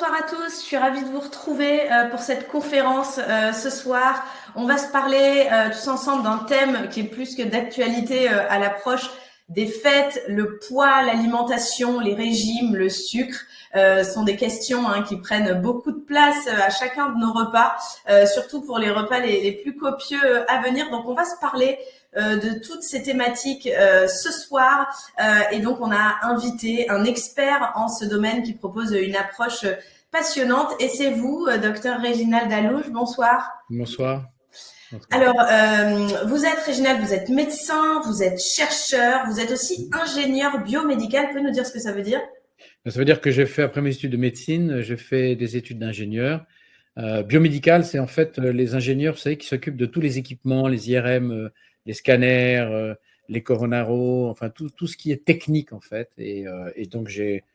bonsoir à tous, je suis ravie de vous retrouver pour cette conférence ce soir. On va se parler tous ensemble d'un thème qui est plus que d'actualité à l'approche des fêtes. Le poids, l'alimentation, les régimes, le sucre sont des questions qui prennent beaucoup de place à chacun de nos repas, surtout pour les repas les plus copieux à venir. Donc on va se parler de toutes ces thématiques ce soir, et donc on a invité un expert en ce domaine qui propose une approche passionnante, et c'est vous, docteur Réginald Alouche. Bonsoir. Bonsoir. Alors, vous êtes, Réginald, vous êtes médecin, vous êtes chercheur, vous êtes aussi ingénieur biomédical. Vous pouvez nous dire ce que ça veut dire? Ça veut dire que j'ai fait, après mes études de médecine, j'ai fait des études d'ingénieur. Biomédical, c'est en fait les ingénieurs, vous savez, qui s'occupent de tous les équipements, les IRM, les scanners, les coronaros, enfin tout ce qui est technique en fait. Et donc j'ai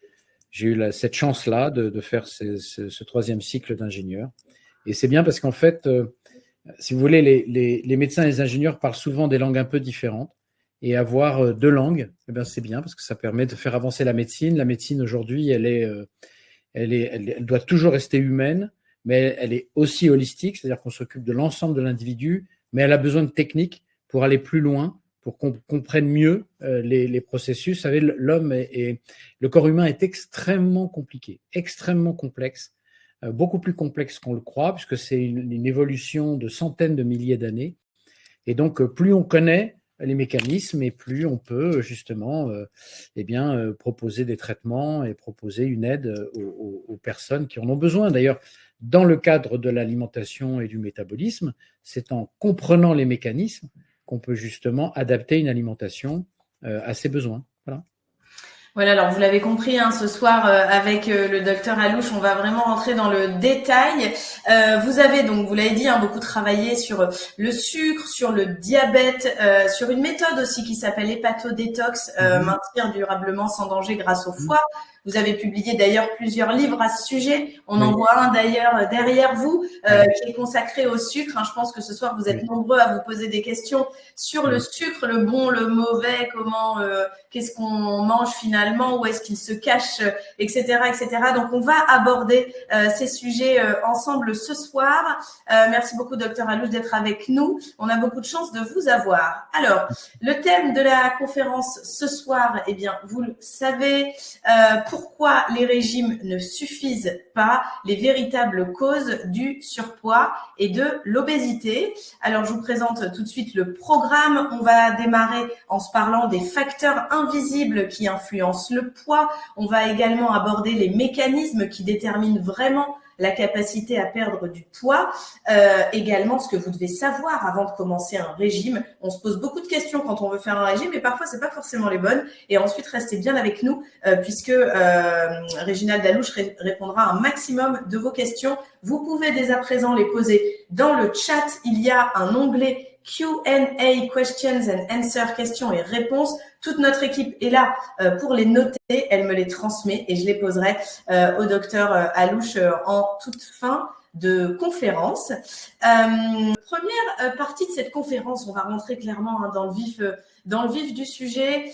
eu cette chance-là de faire ce troisième cycle d'ingénieur. Et c'est bien parce qu'en fait, si vous voulez, les médecins et les ingénieurs parlent souvent des langues un peu différentes. Et avoir deux langues, eh bien, c'est bien parce que ça permet de faire avancer la médecine. La médecine aujourd'hui, elle doit toujours rester humaine, mais elle est aussi holistique, c'est-à-dire qu'on s'occupe de l'ensemble de l'individu, mais elle a besoin de techniques pour aller plus loin, pour qu'on comprenne mieux les processus. Vous savez, l'homme et le corps humain est extrêmement compliqué, extrêmement complexe, beaucoup plus complexe qu'on le croit, puisque c'est une évolution de centaines de milliers d'années. Et donc, plus on connaît les mécanismes et plus on peut justement proposer des traitements et proposer une aide aux personnes qui en ont besoin. D'ailleurs, dans le cadre de l'alimentation et du métabolisme, c'est en comprenant les mécanismes qu'on peut justement adapter une alimentation à ses besoins. Voilà. Voilà, alors vous l'avez compris, ce soir avec le docteur Alouche, on va vraiment rentrer dans le détail. Vous avez donc, vous l'avez dit, beaucoup travaillé sur le sucre, sur le diabète, sur une méthode aussi qui s'appelle hépatodétox, maintenir durablement sans danger grâce au foie. Vous avez publié d'ailleurs plusieurs livres à ce sujet. On en voit un d'ailleurs derrière vous qui est consacré au sucre. Je pense que ce soir, vous êtes nombreux à vous poser des questions sur le sucre, le bon, le mauvais, comment, qu'est-ce qu'on mange finalement, où est-ce qu'il se cache, etc., etc. Donc, on va aborder ces sujets ensemble ce soir. Merci beaucoup, docteur Alouche, d'être avec nous. On a beaucoup de chance de vous avoir. Alors, le thème de la conférence ce soir, eh bien, vous le savez, pourquoi les régimes ne suffisent pas, les véritables causes du surpoids et de l'obésité. Alors, je vous présente tout de suite le programme. On va démarrer en se parlant des facteurs invisibles qui influencent le poids. On va également aborder les mécanismes qui déterminent vraiment la capacité à perdre du poids, également ce que vous devez savoir avant de commencer un régime. On se pose beaucoup de questions quand on veut faire un régime, et parfois c'est pas forcément les bonnes. Et ensuite, restez bien avec nous, puisque Réginald Alouche répondra à un maximum de vos questions. Vous pouvez dès à présent les poser dans le chat. Il y a un onglet Q&A, questions and answers, questions et réponses. Toute notre équipe est là pour les noter. Elle me les transmet et je les poserai au docteur Alouche en toute fin de conférence. Première partie de cette conférence, on va rentrer clairement dans le vif du sujet,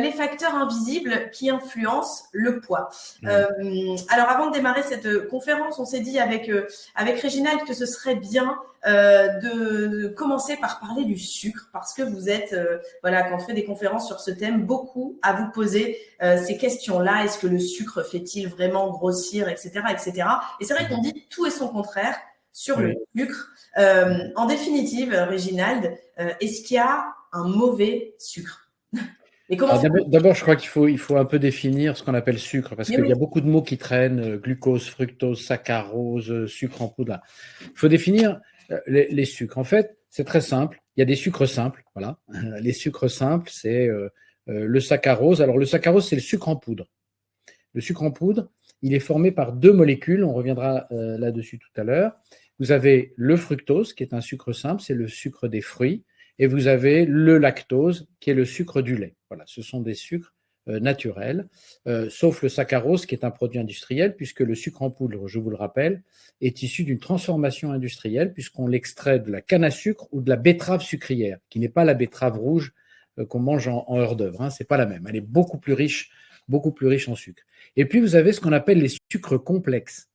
les facteurs invisibles qui influencent le poids. Alors, avant de démarrer cette conférence, on s'est dit avec Réginald que ce serait bien de commencer par parler du sucre, parce que vous êtes, quand on fait des conférences sur ce thème, beaucoup à vous poser ces questions-là. Est-ce que le sucre fait-il vraiment grossir, etc., etc. Et c'est vrai qu'on dit tout et son contraire sur le sucre. En définitive, Réginald, est-ce qu'il y a un mauvais sucre? D'abord, je crois qu'il faut un peu définir ce qu'on appelle sucre, parce qu'il y a beaucoup de mots qui traînent, glucose, fructose, saccharose, sucre en poudre. Il faut définir les sucres. En fait, c'est très simple. Il y a des sucres simples. Voilà. Les sucres simples, c'est le saccharose. Alors, le saccharose, c'est le sucre en poudre. Le sucre en poudre, il est formé par deux molécules. On reviendra là-dessus tout à l'heure. Vous avez le fructose, qui est un sucre simple, c'est le sucre des fruits. Et vous avez le lactose, qui est le sucre du lait. Voilà, ce sont des sucres naturels, sauf le saccharose, qui est un produit industriel, puisque le sucre en poudre, je vous le rappelle, est issu d'une transformation industrielle, puisqu'on l'extrait de la canne à sucre ou de la betterave sucrière, qui n'est pas la betterave rouge qu'on mange en hors d'œuvre. C'est pas la même. Elle est beaucoup plus riche en sucre. Et puis, vous avez ce qu'on appelle les sucres complexes.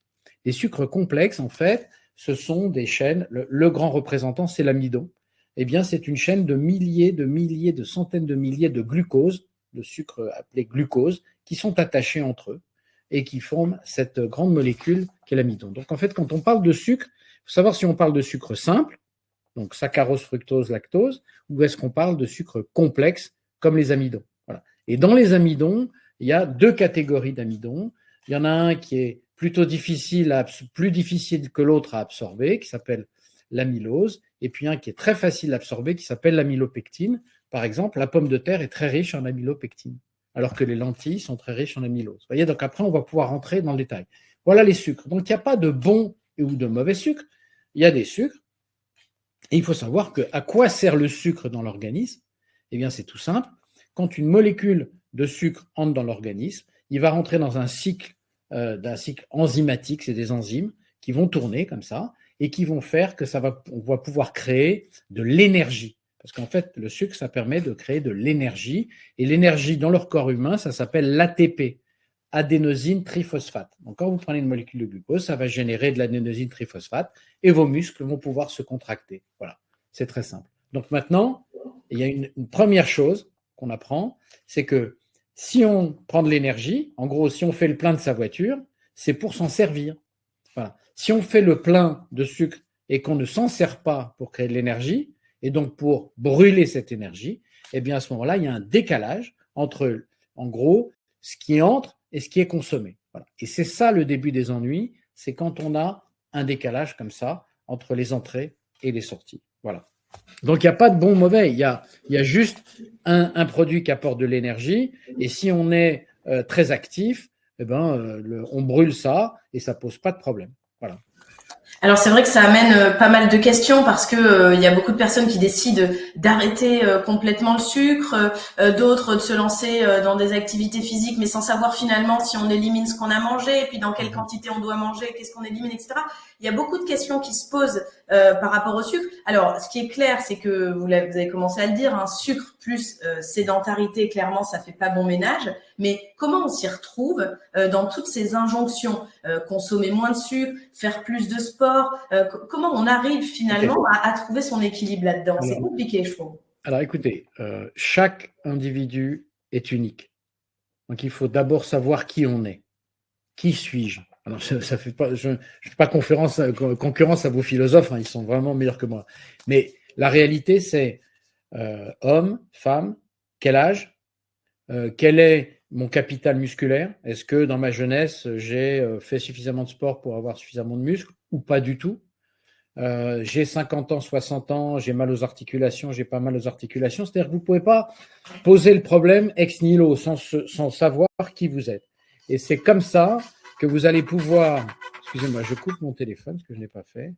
Les sucres complexes, en fait, ce sont des chaînes. Le grand représentant, c'est l'amidon. Eh bien, c'est une chaîne de milliers, de centaines de milliers de glucose, de sucres appelés glucose, qui sont attachés entre eux et qui forment cette grande molécule qu'est l'amidon. Donc, en fait, quand on parle de sucre, il faut savoir si on parle de sucre simple, donc saccharose, fructose, lactose, ou est-ce qu'on parle de sucre complexe, comme les amidons. Voilà. Et dans les amidons, il y a deux catégories d'amidons. Il y en a un qui est plutôt plus difficile que l'autre à absorber, qui s'appelle l'amylose, et puis un qui est très facile à absorber, qui s'appelle l'amylopectine. Par exemple, la pomme de terre est très riche en amylopectine, alors que les lentilles sont très riches en amylose. Vous voyez, donc après, on va pouvoir rentrer dans le détail. Voilà les sucres. Donc, il n'y a pas de bons ou de mauvais sucres. Il y a des sucres. Et il faut savoir à quoi sert le sucre dans l'organisme. Eh bien, c'est tout simple. Quand une molécule de sucre entre dans l'organisme, il va rentrer dans un cycle enzymatique. C'est des enzymes qui vont tourner comme ça et qui vont faire que on va pouvoir créer de l'énergie. Parce qu'en fait, le sucre, ça permet de créer de l'énergie. Et l'énergie dans leur corps humain, ça s'appelle l'ATP, adénosine triphosphate. Donc, quand vous prenez une molécule de glucose, ça va générer de l'adénosine triphosphate et vos muscles vont pouvoir se contracter. Voilà, c'est très simple. Donc maintenant, il y a une première chose qu'on apprend, c'est que si on prend de l'énergie, en gros, si on fait le plein de sa voiture, c'est pour s'en servir. Voilà. Si on fait le plein de sucre et qu'on ne s'en sert pas pour créer de l'énergie, et donc pour brûler cette énergie, eh bien à ce moment-là, il y a un décalage entre, en gros, ce qui entre et ce qui est consommé. Voilà. Et c'est ça le début des ennuis, c'est quand on a un décalage comme ça entre les entrées et les sorties. Voilà. Donc il n'y a pas de bon ou mauvais, il y a juste un produit qui apporte de l'énergie, et si on est très actif, eh ben, on brûle ça et ça ne pose pas de problème. Voilà. Alors c'est vrai que ça amène pas mal de questions parce que il y a beaucoup de personnes qui décident d'arrêter complètement le sucre, d'autres de se lancer dans des activités physiques mais sans savoir finalement si on élimine ce qu'on a mangé et puis dans quelle quantité on doit manger, qu'est-ce qu'on élimine, etc. Il y a beaucoup de questions qui se posent par rapport au sucre. Alors ce qui est clair, c'est que vous avez commencé à le dire, hein, sucre plus sédentarité, clairement ça fait pas bon ménage. Mais comment on s'y retrouve dans toutes ces injonctions, consommer moins de sucre, faire plus de sport, comment on arrive finalement à trouver son équilibre là-dedans? C'est compliqué, je trouve. Alors écoutez, chaque individu est unique. Donc il faut d'abord savoir qui on est. Qui suis-je? Alors ça fait pas, je ne fais pas concurrence à vos philosophes, hein, ils sont vraiment meilleurs que moi. Mais la réalité, c'est homme, femme, quel âge, quel est mon capital musculaire? Est-ce que dans ma jeunesse, j'ai fait suffisamment de sport pour avoir suffisamment de muscles ou pas du tout? J'ai 50 ans, 60 ans, j'ai mal aux articulations, j'ai pas mal aux articulations. C'est-à-dire que vous ne pouvez pas poser le problème ex nihilo sans savoir qui vous êtes. Et c'est comme ça que vous allez pouvoir… Excusez-moi, je coupe mon téléphone, ce que je n'ai pas fait.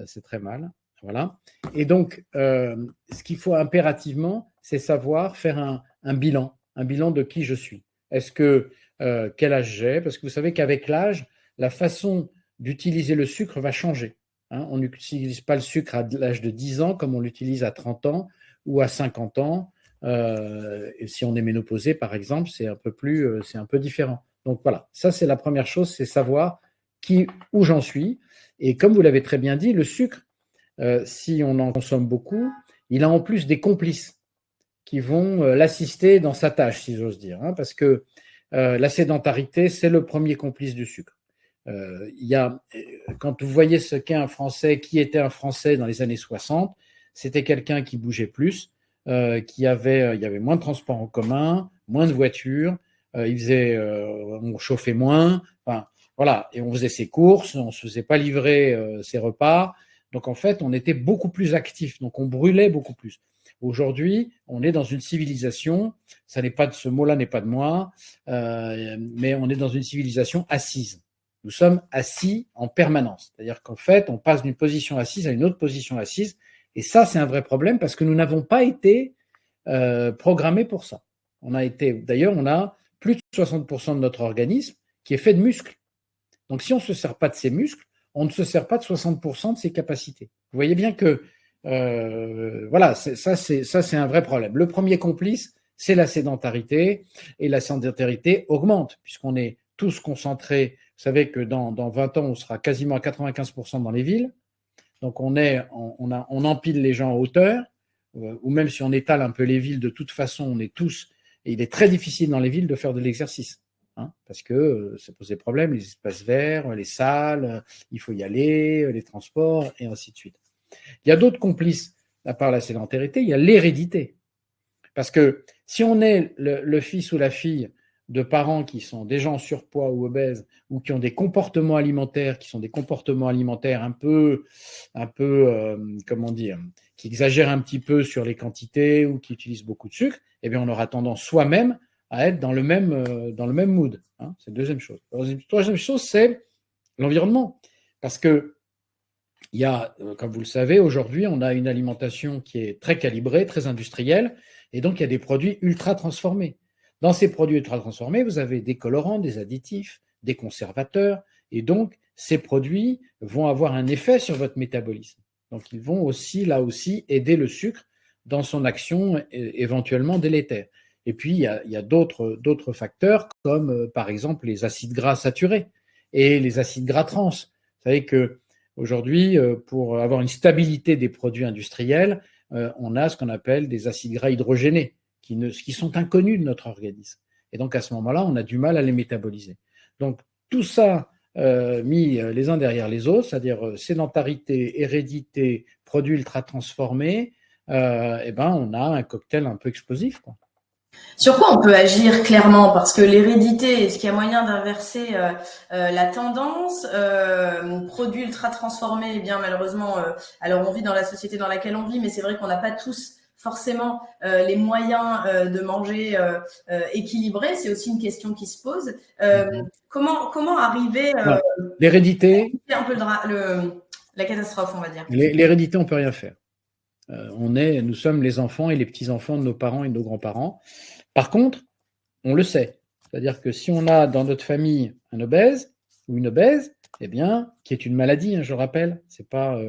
C'est très mal. Voilà. Et donc, ce qu'il faut impérativement, c'est savoir faire un bilan de qui je suis. Est-ce que, quel âge j'ai? Parce que vous savez qu'avec l'âge, la façon d'utiliser le sucre va changer. Hein, on n'utilise pas le sucre à l'âge de 10 ans comme on l'utilise à 30 ans ou à 50 ans. Et si on est ménopausé, par exemple, c'est un peu différent. Donc voilà, ça c'est la première chose, c'est savoir où j'en suis. Et comme vous l'avez très bien dit, le sucre, si on en consomme beaucoup, il a en plus des complices qui vont l'assister dans sa tâche, si j'ose dire. Hein, parce que la sédentarité, c'est le premier complice du sucre. Quand vous voyez ce qu'est un Français, qui était un Français dans les années 60, c'était quelqu'un qui bougeait plus, il y avait moins de transports en commun, moins de voitures, on chauffait moins, enfin, voilà, et on faisait ses courses, on ne se faisait pas livrer ses repas. Donc en fait, on était beaucoup plus actif, donc on brûlait beaucoup plus. Aujourd'hui, on est dans une civilisation, ce mot-là n'est pas de moi, mais on est dans une civilisation assise. Nous sommes assis en permanence. C'est-à-dire qu'en fait, on passe d'une position assise à une autre position assise. Et ça, c'est un vrai problème parce que nous n'avons pas été programmés pour ça. D'ailleurs, on a plus de 60% de notre organisme qui est fait de muscles. Donc, si on ne se sert pas de ces muscles, on ne se sert pas de 60% de ses capacités. Vous voyez bien que, voilà, ça, c'est un vrai problème. Le premier complice, c'est la sédentarité. Et la sédentarité augmente puisqu'on est tous concentrés savez que dans 20 ans, on sera quasiment à 95% dans les villes. Donc, on empile les gens en hauteur, ou même si on étale un peu les villes, de toute façon, on est tous, et il est très difficile dans les villes de faire de l'exercice, hein, parce que ça pose des problèmes, les espaces verts, les salles, il faut y aller, les transports, et ainsi de suite. Il y a d'autres complices, à part la sédentarité, il y a l'hérédité. Parce que si on est le fils ou la fille de parents qui sont déjà en surpoids ou obèses, ou qui ont des comportements alimentaires qui sont des comportements alimentaires un peu comment dire, qui exagèrent un petit peu sur les quantités ou qui utilisent beaucoup de sucre, eh bien on aura tendance soi-même à être dans le même mood. Hein, c'est la deuxième chose. La troisième chose, c'est l'environnement. Parce que il y a, comme vous le savez, aujourd'hui, on a une alimentation qui est très calibrée, très industrielle, et donc il y a des produits ultra transformés. Dans ces produits ultra transformés, vous avez des colorants, des additifs, des conservateurs, et donc ces produits vont avoir un effet sur votre métabolisme. Donc ils vont aussi, là aussi, aider le sucre dans son action éventuellement délétère. Et puis il y a d'autres facteurs, comme par exemple les acides gras saturés et les acides gras trans. Vous savez que aujourd'hui, pour avoir une stabilité des produits industriels, on a ce qu'on appelle des acides gras hydrogénés qui sont inconnus de notre organisme. Et donc, à ce moment-là, on a du mal à les métaboliser. Donc, tout ça mis les uns derrière les autres, c'est-à-dire sédentarité, hérédité, produits ultra transformés, eh ben, on a un cocktail un peu explosif, quoi. Sur quoi on peut agir clairement? Parce que l'hérédité, est-ce qu'il y a moyen d'inverser la tendance? Produits ultra transformés, eh bien malheureusement, alors on vit dans la société dans laquelle on vit, mais c'est vrai qu'on n'a pas tous forcément les moyens de manger équilibré. C'est aussi une question qui se pose. Comment arriver l'hérédité, un peu la catastrophe, on va dire. L'hérédité, on peut rien faire. Nous sommes les enfants et les petits-enfants de nos parents et de nos grands-parents. Par contre, on le sait. C'est-à-dire que si on a dans notre famille un obèse ou une obèse, eh bien, qui est une maladie, hein, je rappelle, c'est pas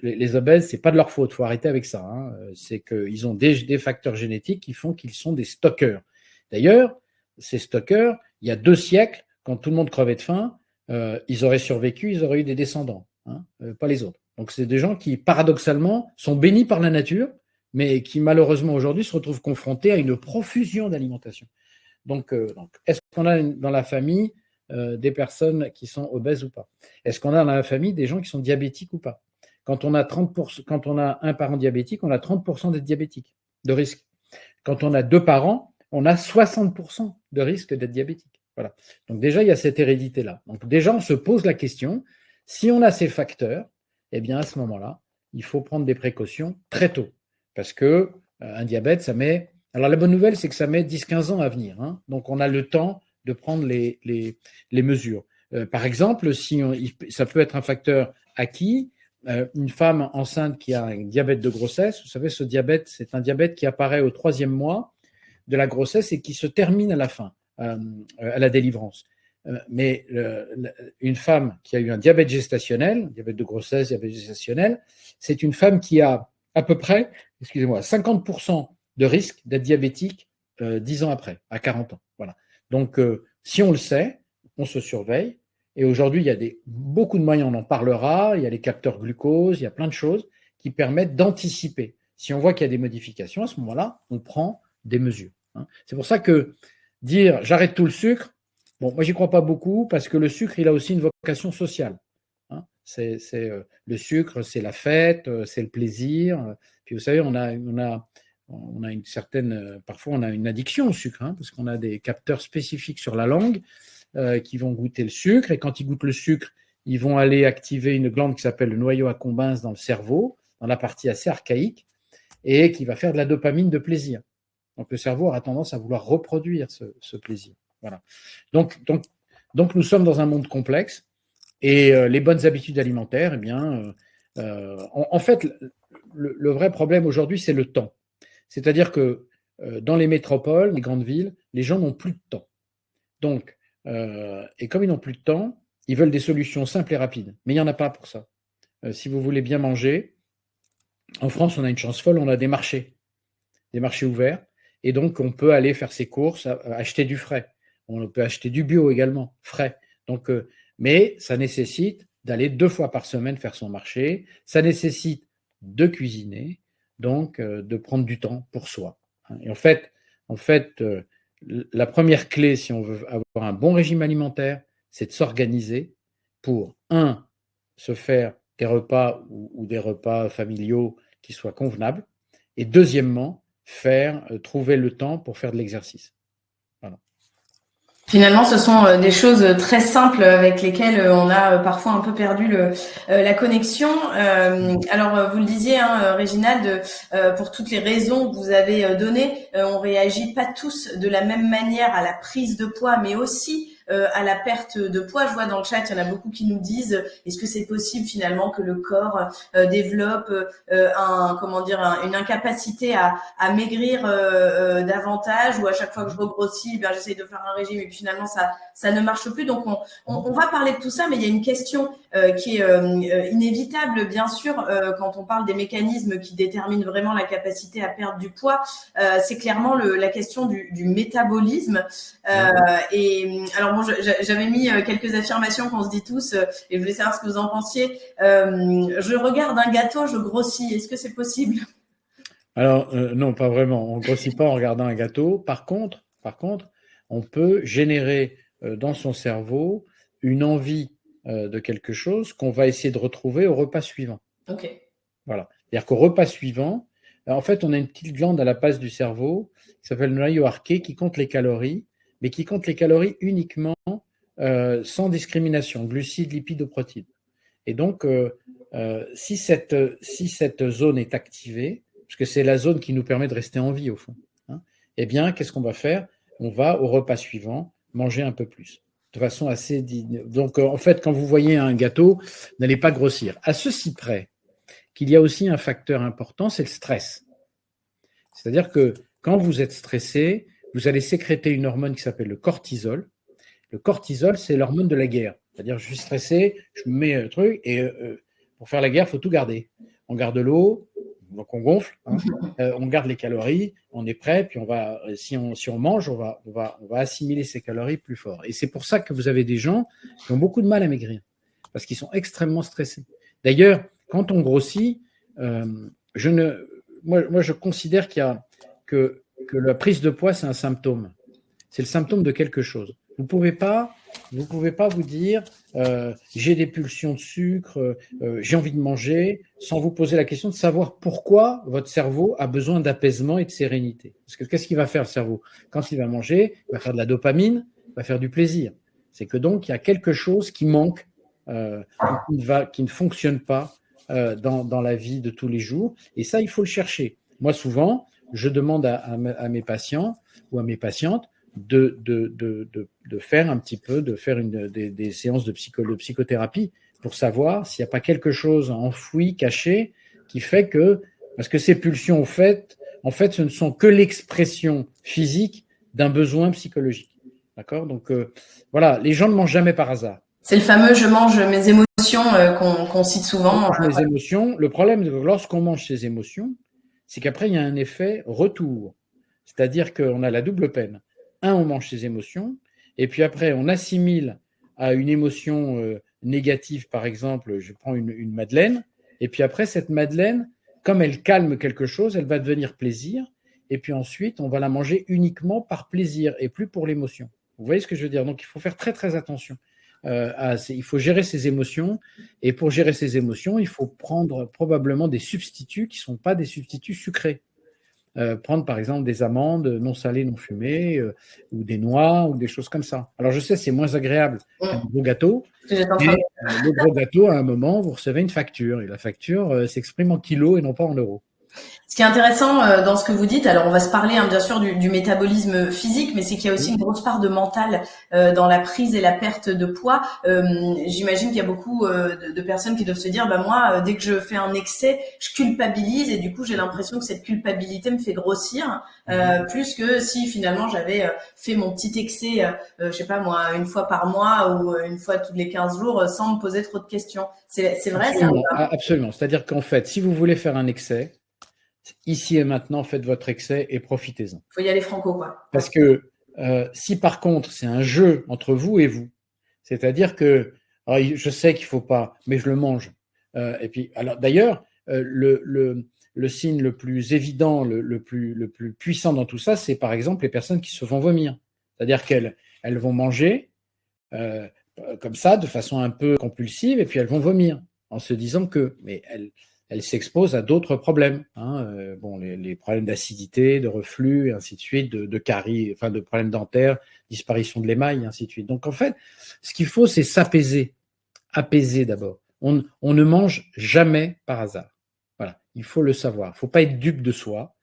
les obèses, c'est pas de leur faute. Il faut arrêter avec ça. Hein. C'est qu'ils ont des facteurs génétiques qui font qu'ils sont des stockeurs. D'ailleurs, ces stockeurs, il y a 2 siècles, quand tout le monde crevait de faim, ils auraient survécu, ils auraient eu des descendants, hein, pas les autres. Donc, c'est des gens qui, paradoxalement, sont bénis par la nature, mais qui, malheureusement, aujourd'hui, se retrouvent confrontés à une profusion d'alimentation. Donc, est-ce qu'on a dans la famille des personnes qui sont obèses ou pas? Est-ce qu'on a dans la famille des gens qui sont diabétiques ou pas? Quand on a un parent diabétique, on a 30% d'être diabétique, de risque. Quand on a 2 parents, on a 60% de risque d'être diabétique. Voilà. Donc, déjà, il y a cette hérédité-là. Donc, déjà, on se pose la question, si on a ces facteurs, eh bien, à ce moment-là, il faut prendre des précautions très tôt. Parce que un diabète, ça met... Alors, la bonne nouvelle, c'est que ça met 10-15 ans à venir. Hein. Donc, on a le temps de prendre les mesures. Par exemple, ça peut être un facteur acquis. Une femme enceinte qui a un diabète de grossesse, vous savez, ce diabète, c'est un diabète qui apparaît au 3e mois de la grossesse et qui se termine à la fin, à la délivrance. Mais une femme qui a eu un diabète gestationnel, diabète de grossesse, diabète gestationnel, c'est une femme qui a à peu près, 50% de risque d'être diabétique 10 ans après, à 40 ans. Voilà. Donc, si on le sait, on se surveille. Et aujourd'hui, il y a beaucoup de moyens, on en parlera, il y a les capteurs glucose, il y a plein de choses qui permettent d'anticiper. Si on voit qu'il y a des modifications, à ce moment-là, on prend des mesures. Hein. C'est pour ça que dire « j'arrête tout le sucre », bon, moi, j'y crois pas beaucoup parce que le sucre, il a aussi une vocation sociale. Hein. Le sucre, c'est la fête, c'est le plaisir. Puis vous savez, on a une certaine, parfois on a une addiction au sucre, hein, parce qu'on a des capteurs spécifiques sur la langue qui vont goûter le sucre, et quand ils goûtent le sucre, ils vont aller activer une glande qui s'appelle le noyau accumbens dans le cerveau, dans la partie assez archaïque, et qui va faire de la dopamine de plaisir. Donc le cerveau aura tendance à vouloir reproduire ce plaisir. Voilà. Donc nous sommes dans un monde complexe, et les bonnes habitudes alimentaires, eh bien, en fait, le vrai problème aujourd'hui, c'est le temps. C'est-à-dire que dans les métropoles, les grandes villes, les gens n'ont plus de temps. Donc, et comme ils n'ont plus de temps, ils veulent des solutions simples et rapides. Mais il n'y en a pas pour ça. Si vous voulez bien manger, en France, on a une chance folle, on a des marchés ouverts. Et donc, on peut aller faire ses courses, acheter du frais. On peut acheter du bio également, frais. Donc, mais ça nécessite d'aller 2 fois par semaine faire son marché. Ça nécessite de cuisiner, donc de prendre du temps pour soi. Et en fait, la première clé, si on veut avoir un bon régime alimentaire, c'est de s'organiser pour, se faire des repas ou des repas familiaux qui soient convenables. Et deuxièmement, trouver le temps pour faire de l'exercice. Voilà. Finalement, ce sont des choses très simples avec lesquelles on a parfois un peu perdu la connexion. Alors, vous le disiez, hein, Réginald, pour toutes les raisons que vous avez données, on réagit pas tous de la même manière à la prise de poids, mais aussi à la perte de poids. Je vois dans le chat, il y en a beaucoup qui nous disent est-ce que c'est possible finalement que le corps développe une incapacité à maigrir davantage, ou à chaque fois que je regrossis, j'essaye de faire un régime et puis finalement ça ne marche plus. Donc on va parler de tout ça, mais il y a une question qui est inévitable, bien sûr, quand on parle des mécanismes qui déterminent vraiment la capacité à perdre du poids. C'est clairement la question du métabolisme. Et alors bon, j'avais mis quelques affirmations qu'on se dit tous, et je voulais savoir ce que vous en pensiez. Je regarde un gâteau, je grossis. Est-ce que c'est possible? Alors, non, pas vraiment. On ne grossit pas en regardant un gâteau. Par contre, on peut générer dans son cerveau une envie de quelque chose qu'on va essayer de retrouver au repas suivant. Ok. Voilà. C'est-à-dire qu'au repas suivant, en fait, on a une petite glande à la base du cerveau qui s'appelle le noyau arqué qui compte les calories, mais qui compte les calories uniquement sans discrimination, glucides, lipides ou protéines. Et donc, si cette zone est activée, parce que c'est la zone qui nous permet de rester en vie au fond, hein, eh bien, qu'est-ce qu'on va faire? On va au repas suivant manger un peu plus, de façon assez digne. Donc, en fait, quand vous voyez un gâteau, n'allez pas grossir. À ceci près qu'il y a aussi un facteur important, c'est le stress. C'est-à-dire que quand vous êtes stressé, vous allez sécréter une hormone qui s'appelle le cortisol. Le cortisol, c'est l'hormone de la guerre. C'est-à-dire, je suis stressé, je me mets un truc, et pour faire la guerre, il faut tout garder. On garde l'eau, donc on gonfle, hein, on garde les calories, on est prêt, puis si on mange, on va assimiler ces calories plus fort. Et c'est pour ça que vous avez des gens qui ont beaucoup de mal à maigrir, parce qu'ils sont extrêmement stressés. D'ailleurs, quand on grossit, moi, je considère que la prise de poids, c'est un symptôme. C'est le symptôme de quelque chose. Vous pouvez pas vous dire j'ai des pulsions de sucre, j'ai envie de manger, sans vous poser la question de savoir pourquoi votre cerveau a besoin d'apaisement et de sérénité. Parce que qu'est-ce qu'il va faire le cerveau? Quand il va manger, il va faire de la dopamine, il va faire du plaisir. C'est que donc il y a quelque chose qui manque, qui ne fonctionne pas dans la vie de tous les jours. Et ça, il faut le chercher. Moi, souvent, je demande à mes patients ou à mes patientes de faire un petit peu, des séances de psychothérapie pour savoir s'il n'y a pas quelque chose enfoui, caché, qui fait que, parce que ces pulsions, en fait, ce ne sont que l'expression physique d'un besoin psychologique. D'accord? Donc, voilà, les gens ne mangent jamais par hasard. C'est le fameux « je mange mes émotions » qu'on cite souvent. Les émotions. Le problème, lorsqu'on mange ses émotions, c'est qu'après, il y a un effet retour. C'est-à-dire qu'on a la double peine. On mange ses émotions, et puis après, on assimile à une émotion négative, par exemple, je prends une madeleine, et puis après, cette madeleine, comme elle calme quelque chose, elle va devenir plaisir, et puis ensuite, on va la manger uniquement par plaisir, et plus pour l'émotion. Vous voyez ce que je veux dire? Donc, il faut faire très, très attention. Il faut gérer ses émotions, et pour gérer ses émotions, il faut prendre probablement des substituts qui ne sont pas des substituts sucrés. Prendre par exemple des amandes non salées, non fumées, ou des noix, ou des choses comme ça. Alors je sais, c'est moins agréable qu'un gros gâteau, mais le gros gâteau, à un moment, vous recevez une facture, et la facture s'exprime en kilos et non pas en euros. Ce qui est intéressant dans ce que vous dites, alors on va se parler bien sûr du métabolisme physique, mais c'est qu'il y a aussi une grosse part de mental dans la prise et la perte de poids. J'imagine qu'il y a beaucoup de personnes qui doivent se dire, moi, dès que je fais un excès, je culpabilise, et du coup j'ai l'impression que cette culpabilité me fait grossir, plus que si finalement j'avais fait mon petit excès, je sais pas moi, une fois par mois ou une fois tous les 15 jours, sans me poser trop de questions. C'est vrai? Absolument, absolument. C'est-à-dire qu'en fait, si vous voulez faire un excès, ici et maintenant, faites votre excès et profitez-en. Il faut y aller franco, quoi. Parce que si par contre, c'est un jeu entre vous et vous, C'est-à-dire que je sais qu'il ne faut pas, mais je le mange. Et puis, alors d'ailleurs, le signe le plus évident, le plus puissant dans tout ça, c'est par exemple les personnes qui se font vomir. C'est-à-dire qu'elles vont manger comme ça, de façon un peu compulsive, et puis elles vont vomir en se disant mais elles s'exposent à d'autres problèmes. Bon, les problèmes d'acidité, de reflux, et ainsi de suite, de caries, enfin de problèmes dentaires, disparition de l'émail, et ainsi de suite. Donc en fait, ce qu'il faut, c'est s'apaiser. Apaiser d'abord. On ne mange jamais par hasard. Voilà, il faut le savoir. Il ne faut pas être dupe de soi.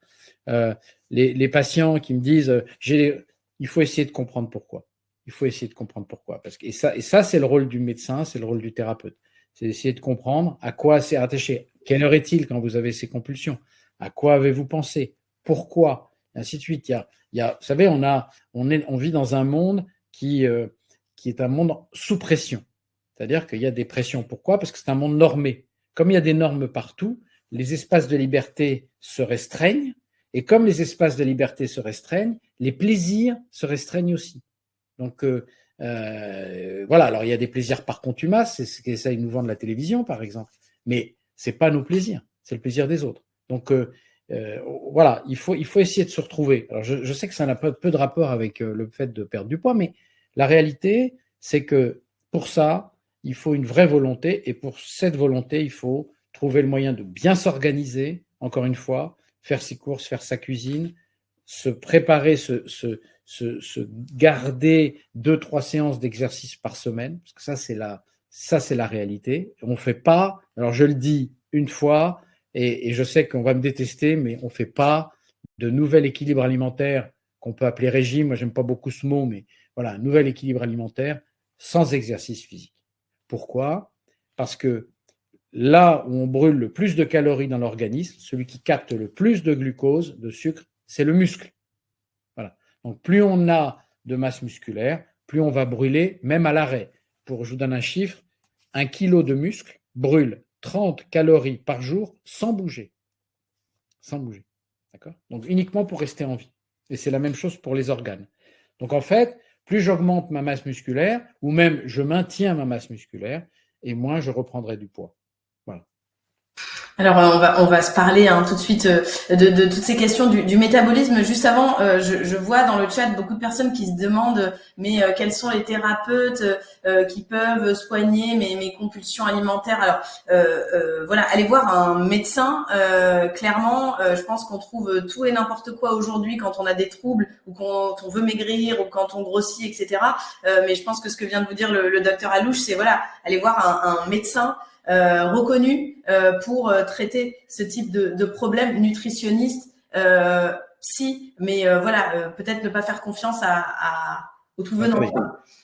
Les patients qui me disent il faut essayer de comprendre pourquoi. Il faut essayer de comprendre pourquoi. Et ça, c'est le rôle du médecin, c'est le rôle du thérapeute. C'est d'essayer de comprendre à quoi c'est attaché. Quelle heure est-il quand vous avez ces compulsions? À quoi avez-vous pensé? Pourquoi? Et ainsi de suite. Vous savez, on vit dans un monde qui est un monde sous pression. C'est-à-dire qu'il y a des pressions. Pourquoi? Parce que c'est un monde normé. Comme il y a des normes partout, les espaces de liberté se restreignent. Et comme les espaces de liberté se restreignent, les plaisirs se restreignent aussi. Donc, voilà. Alors, il y a des plaisirs par contumace, c'est ce qu'essaye de nous vendre la télévision, par exemple. Mais ce n'est pas nos plaisirs, c'est le plaisir des autres. Donc, voilà, il faut essayer de se retrouver. Alors, je sais que ça n'a pas peu de rapport avec le fait de perdre du poids, mais la réalité, c'est que pour ça, il faut une vraie volonté. Et pour cette volonté, il faut trouver le moyen de bien s'organiser, encore une fois, faire ses courses, faire sa cuisine, se préparer, se garder 2-3 séances d'exercice par semaine, parce que ça c'est la réalité. On ne fait pas, alors je le dis une fois, et je sais qu'on va me détester, mais on ne fait pas de nouvel équilibre alimentaire qu'on peut appeler régime. Moi, j'aime pas beaucoup ce mot, mais voilà, un nouvel équilibre alimentaire sans exercice physique. Pourquoi? Parce que là où on brûle le plus de calories dans l'organisme, celui qui capte le plus de glucose, de sucre, c'est le muscle. Voilà. Donc, plus on a de masse musculaire, plus on va brûler, même à l'arrêt. Je vous donne un chiffre, 1 kilo de muscle brûle 30 calories par jour sans bouger. Sans bouger. D'accord? Donc, uniquement pour rester en vie. Et c'est la même chose pour les organes. Donc, en fait, plus j'augmente ma masse musculaire, ou même je maintiens ma masse musculaire, et moins je reprendrai du poids. Voilà. Alors on va se parler tout de suite de toutes ces questions du métabolisme. Juste avant, je vois dans le chat beaucoup de personnes qui se demandent mais quels sont les thérapeutes qui peuvent soigner mes compulsions alimentaires. Alors voilà, allez voir un médecin. Clairement, je pense qu'on trouve tout et n'importe quoi aujourd'hui quand on a des troubles ou quand on veut maigrir ou quand on grossit, etc. Mais je pense que ce que vient de vous dire le docteur Alouche, c'est voilà, allez voir un médecin reconnu pour traiter ce type de problème nutritionniste, mais voilà, peut-être ne pas faire confiance au tout venant.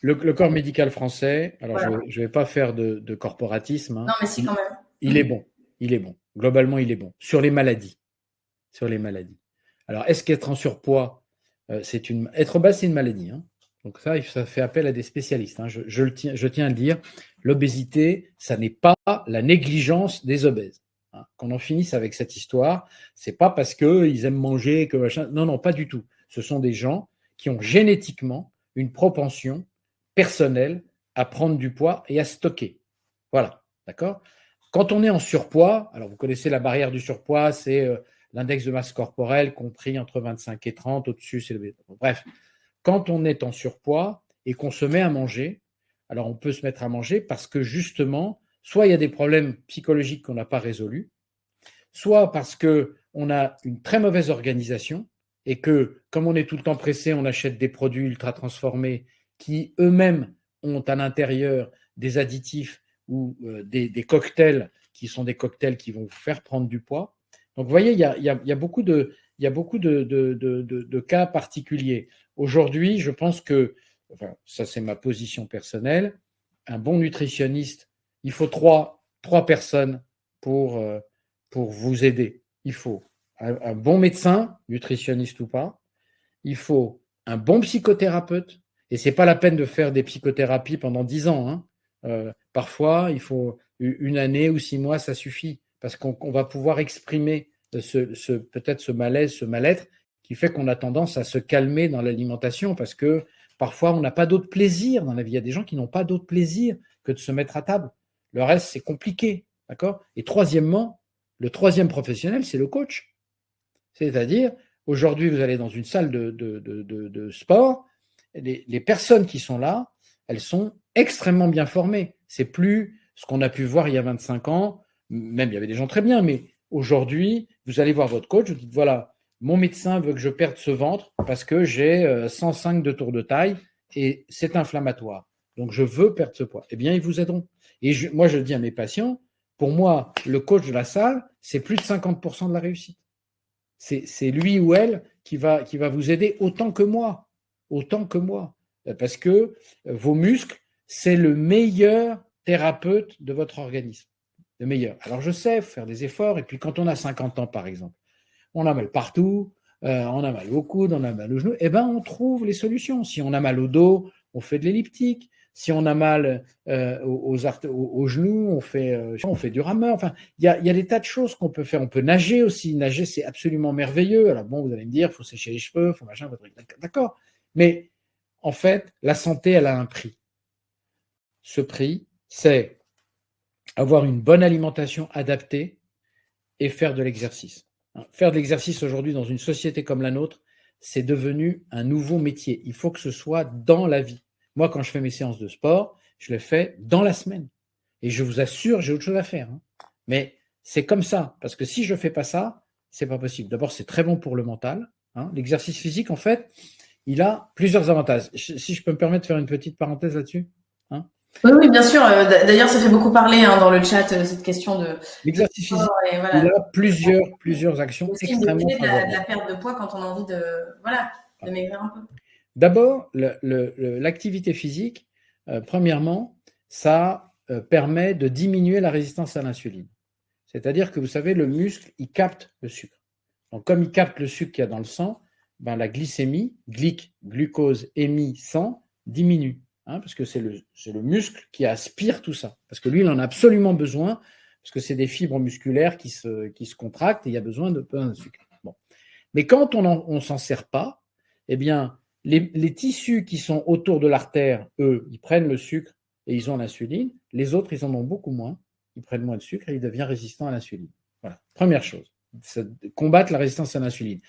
Le corps médical français, alors voilà. je ne vais pas faire de corporatisme. Non, mais si, quand même. Il est bon. Il est bon. Globalement, il est bon. Sur les maladies. Alors, est-ce qu'être en surpoids, être obèse, c'est une maladie, hein. Donc ça fait appel à des spécialistes. Hein. Je tiens à le dire. L'obésité, ça n'est pas la négligence des obèses. Hein. Qu'on en finisse avec cette histoire, c'est pas parce qu'ils aiment manger que machin. Non, pas du tout. Ce sont des gens qui ont génétiquement une propension personnelle à prendre du poids et à stocker. Voilà, d'accord? Quand on est en surpoids, alors vous connaissez la barrière du surpoids, c'est l'index de masse corporelle compris entre 25 et 30, au-dessus c'est le... Bref, quand on est en surpoids et qu'on se met à manger, alors on peut se mettre à manger parce que justement, soit il y a des problèmes psychologiques qu'on n'a pas résolus, soit parce qu'on a une très mauvaise organisation et que, comme on est tout le temps pressé, on achète des produits ultra transformés qui eux-mêmes ont à l'intérieur des additifs ou des cocktails qui sont des cocktails qui vont vous faire prendre du poids. Donc, vous voyez, il y a beaucoup de cas particuliers. Aujourd'hui, je pense que, enfin, ça c'est ma position personnelle, un bon nutritionniste, il faut trois personnes pour vous aider. Il faut un bon médecin, nutritionniste ou pas, il faut un bon psychothérapeute, et ce n'est pas la peine de faire des psychothérapies pendant 10 ans. Hein. Parfois, il faut 1 année ou 6 mois, ça suffit, parce qu'on va pouvoir exprimer peut-être ce malaise, ce mal-être, qui fait qu'on a tendance à se calmer dans l'alimentation, parce que Parfois, on n'a pas d'autre plaisir dans la vie. Il y a des gens qui n'ont pas d'autre plaisir que de se mettre à table. Le reste, c'est compliqué. D'accord ? Et troisièmement, le troisième professionnel, c'est le coach. C'est-à-dire, aujourd'hui, vous allez dans une salle de sport, les personnes qui sont là, elles sont extrêmement bien formées. C'est plus ce qu'on a pu voir il y a 25 ans, même il y avait des gens très bien, mais aujourd'hui, vous allez voir votre coach, vous dites, voilà, mon médecin veut que je perde ce ventre parce que j'ai 105 de tour de taille et c'est inflammatoire. Donc, je veux perdre ce poids. Eh bien, ils vous aideront. Et moi, je dis à mes patients, pour moi, le coach de la salle, c'est plus de 50% de la réussite. C'est lui ou elle qui va vous aider autant que moi. Parce que vos muscles, c'est le meilleur thérapeute de votre organisme. Le meilleur. Alors, je sais, faut faire des efforts. Et puis, quand on a 50 ans, par exemple, on a mal partout, on a mal au coude, on a mal aux genoux, eh bien, on trouve les solutions. Si on a mal au dos, on fait de l'elliptique. Si on a mal aux genoux, on fait du rameur. Enfin, il y a des tas de choses qu'on peut faire. On peut nager aussi. Nager, c'est absolument merveilleux. Alors bon, vous allez me dire, il faut sécher les cheveux, il faut machin, d'accord. Mais en fait, la santé, elle a un prix. Ce prix, c'est avoir une bonne alimentation adaptée et faire de l'exercice. Faire de l'exercice aujourd'hui dans une société comme la nôtre, c'est devenu un nouveau métier. Il faut que ce soit dans la vie. Moi, quand je fais mes séances de sport, je les fais dans la semaine. Et je vous assure, j'ai autre chose à faire. Mais c'est comme ça. Parce que si je ne fais pas ça, ce n'est pas possible. D'abord, c'est très bon pour le mental. L'exercice physique, en fait, il a plusieurs avantages. Si je peux me permettre de faire une petite parenthèse là-dessus. Oui, bien sûr. D'ailleurs, ça fait beaucoup parler dans le chat, cette question de l'exercice physique. Voilà. Il a plusieurs actions extrêmement favorables. De la perte de poids quand on a envie de maigrir un peu. D'abord, l'activité physique, premièrement, ça permet de diminuer la résistance à l'insuline. C'est-à-dire que, vous savez, le muscle, il capte le sucre. Donc, comme il capte le sucre qu'il y a dans le sang, la glycémie, glucose, émis, sang, diminue. Parce que c'est le muscle qui aspire tout ça. Parce que lui, il en a absolument besoin, parce que c'est des fibres musculaires qui se contractent et il y a besoin de peu de sucre. Bon. Mais quand on ne s'en sert pas, eh bien, les tissus qui sont autour de l'artère, eux, ils prennent le sucre et ils ont l'insuline. Les autres, ils en ont beaucoup moins. Ils prennent moins de sucre et ils deviennent résistants à l'insuline. Voilà. Première chose, c'est combattre la résistance à l'insuline.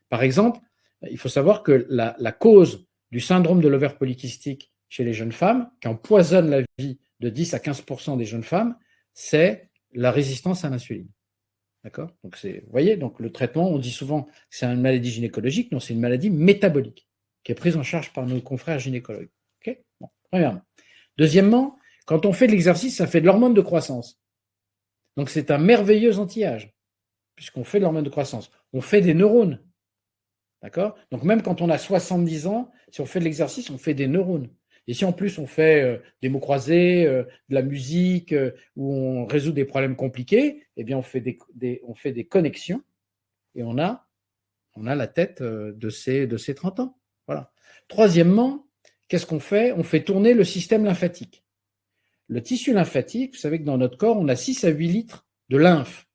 Par exemple, il faut savoir que la cause du syndrome de l'ovaire polykystique chez les jeunes femmes, qui empoisonne la vie de 10 à 15% des jeunes femmes, c'est la résistance à l'insuline. D'accord ? Donc, vous voyez, donc le traitement, on dit souvent que c'est une maladie gynécologique. Non, c'est une maladie métabolique qui est prise en charge par nos confrères gynécologues. Okay ? Bon, premièrement. Deuxièmement, quand on fait de l'exercice, ça fait de l'hormone de croissance. Donc, c'est un merveilleux anti-âge, puisqu'on fait de l'hormone de croissance. On fait des neurones. D'accord ? Donc, même quand on a 70 ans, si on fait de l'exercice, on fait des neurones. Et si en plus on fait des mots croisés, de la musique, où on résout des problèmes compliqués, eh bien on fait des connexions et on a la tête de ces 30 ans. Voilà. Troisièmement, qu'est-ce qu'on fait ? On fait tourner le système lymphatique. Le tissu lymphatique, vous savez que dans notre corps, on a 6 à 8 litres de lymphe.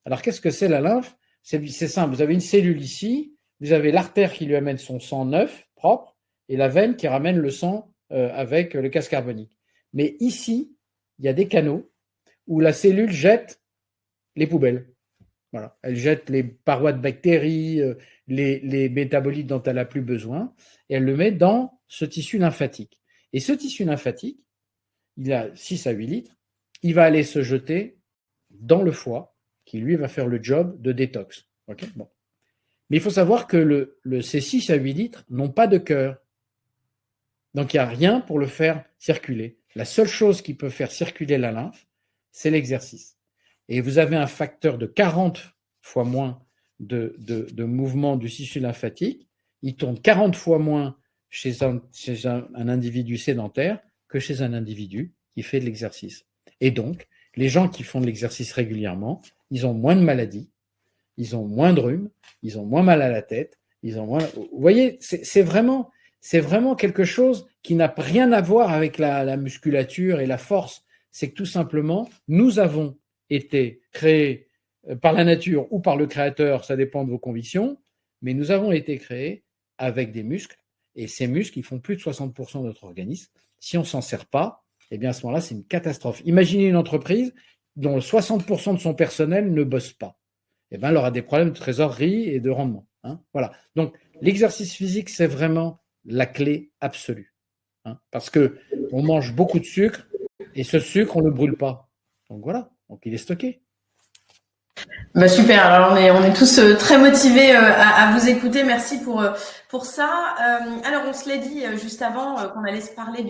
Alors qu'est-ce que c'est la lymphe ? C'est simple, vous avez une cellule ici, vous avez l'artère qui lui amène son sang neuf, propre, et la veine qui ramène le sang avec le gaz carbonique. Mais ici, il y a des canaux où la cellule jette les poubelles. Voilà. Elle jette les parois de bactéries, les métabolites dont elle n'a plus besoin, et elle le met dans ce tissu lymphatique. Et ce tissu lymphatique, il a 6 à 8 litres, il va aller se jeter dans le foie, qui lui va faire le job de détox. Okay ? Bon. Mais il faut savoir que ces 6 à 8 litres n'ont pas de cœur. Donc, il n'y a rien pour le faire circuler. La seule chose qui peut faire circuler la lymphe, c'est l'exercice. Et vous avez un facteur de 40 fois moins de mouvement du tissu lymphatique. Il tourne 40 fois moins chez un individu sédentaire que chez un individu qui fait de l'exercice. Et donc, les gens qui font de l'exercice régulièrement, ils ont moins de maladies, ils ont moins de rhume, ils ont moins mal à la tête, ils ont moins... Vous voyez, c'est vraiment quelque chose qui n'a rien à voir avec la musculature et la force. C'est que tout simplement, nous avons été créés par la nature ou par le créateur, ça dépend de vos convictions, mais nous avons été créés avec des muscles Et ces muscles, ils font plus de 60% de notre organisme. Si on ne s'en sert pas, eh bien à ce moment-là, c'est une catastrophe. Imaginez une entreprise dont 60% de son personnel ne bosse pas. Eh bien, elle aura des problèmes de trésorerie et de rendement. Voilà. Donc, l'exercice physique, c'est vraiment la clé absolue. Parce qu'on mange beaucoup de sucre et ce sucre, on ne le brûle pas. Donc voilà, donc il est stocké. Bah super, alors on est tous très motivés à vous écouter, merci pour ça. Alors on se l'est dit juste avant qu'on allait se parler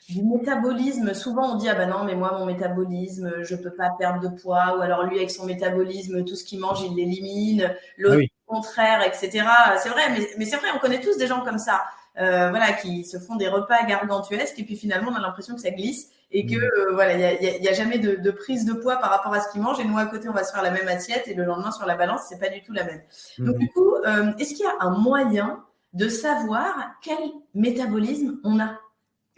du métabolisme. Souvent on dit ah bah non mais moi mon métabolisme je peux pas perdre de poids, ou alors lui avec son métabolisme tout ce qu'il mange il l'élimine, l'autre au contraire, etc. C'est vrai, mais c'est vrai, on connaît tous des gens comme ça, voilà, qui se font des repas gargantuesques et puis finalement on a l'impression que ça glisse. Et que voilà, il y a jamais de prise de poids par rapport à ce qu'ils mangent. Et nous, à côté, on va se faire la même assiette et le lendemain, sur la balance, c'est pas du tout la même. Donc, du coup, est-ce qu'il y a un moyen de savoir quel métabolisme on a?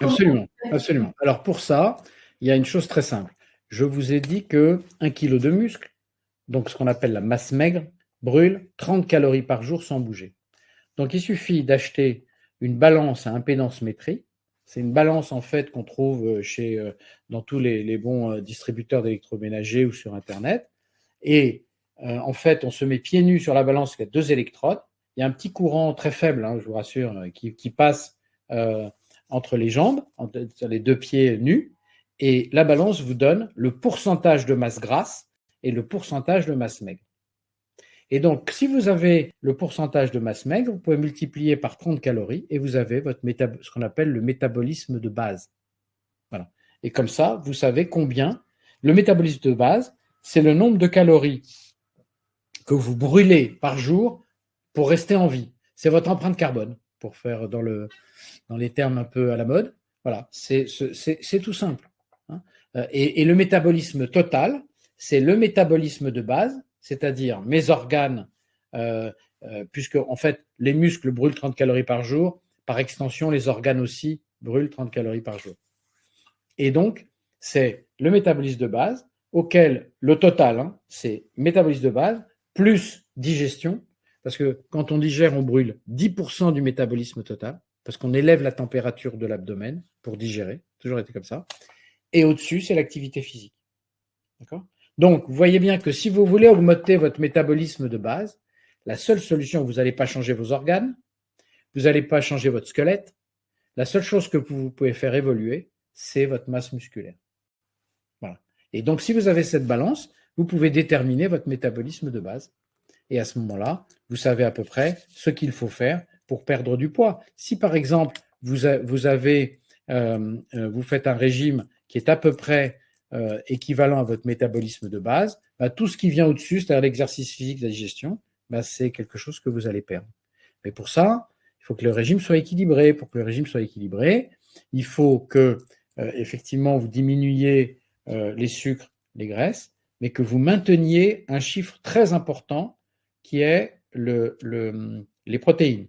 Absolument, absolument. Alors, pour ça, il y a une chose très simple. Je vous ai dit que 1 kg de muscle, donc ce qu'on appelle la masse maigre, brûle 30 calories par jour sans bouger. Donc, il suffit d'acheter une balance à impédance-métrie. C'est une balance en fait qu'on trouve dans tous les bons distributeurs d'électroménagers ou sur Internet. Et en fait, on se met pieds nus sur la balance qui a 2 électrodes. Il y a un petit courant très faible, je vous rassure, qui passe entre les jambes, sur les 2 pieds nus. Et la balance vous donne le pourcentage de masse grasse et le pourcentage de masse maigre. Et donc, si vous avez le pourcentage de masse maigre, vous pouvez multiplier par 30 calories et vous avez ce qu'on appelle le métabolisme de base. Voilà. Et comme ça, vous savez combien. Le métabolisme de base, c'est le nombre de calories que vous brûlez par jour pour rester en vie. C'est votre empreinte carbone, pour faire dans les termes un peu à la mode. Voilà, c'est tout simple. Et le métabolisme total, c'est le métabolisme de base, c'est-à-dire mes organes, puisque en fait les muscles brûlent 30 calories par jour, par extension les organes aussi brûlent 30 calories par jour. Et donc c'est le métabolisme de base auquel le total, c'est métabolisme de base plus digestion, parce que quand on digère, on brûle 10% du métabolisme total, parce qu'on élève la température de l'abdomen pour digérer, toujours été comme ça. Et au-dessus, c'est l'activité physique. D'accord ? Donc, vous voyez bien que si vous voulez augmenter votre métabolisme de base, la seule solution, vous n'allez pas changer vos organes, vous n'allez pas changer votre squelette. La seule chose que vous pouvez faire évoluer, c'est votre masse musculaire. Voilà. Et donc, si vous avez cette balance, vous pouvez déterminer votre métabolisme de base. Et à ce moment-là, vous savez à peu près ce qu'il faut faire pour perdre du poids. Si, par exemple, vous faites un régime qui est à peu près équivalent à votre métabolisme de base, tout ce qui vient au-dessus, c'est-à-dire l'exercice physique, la digestion, c'est quelque chose que vous allez perdre. Mais pour ça, il faut que le régime soit équilibré. Pour que le régime soit équilibré, il faut que, effectivement, vous diminuiez les sucres, les graisses, mais que vous mainteniez un chiffre très important qui est les protéines.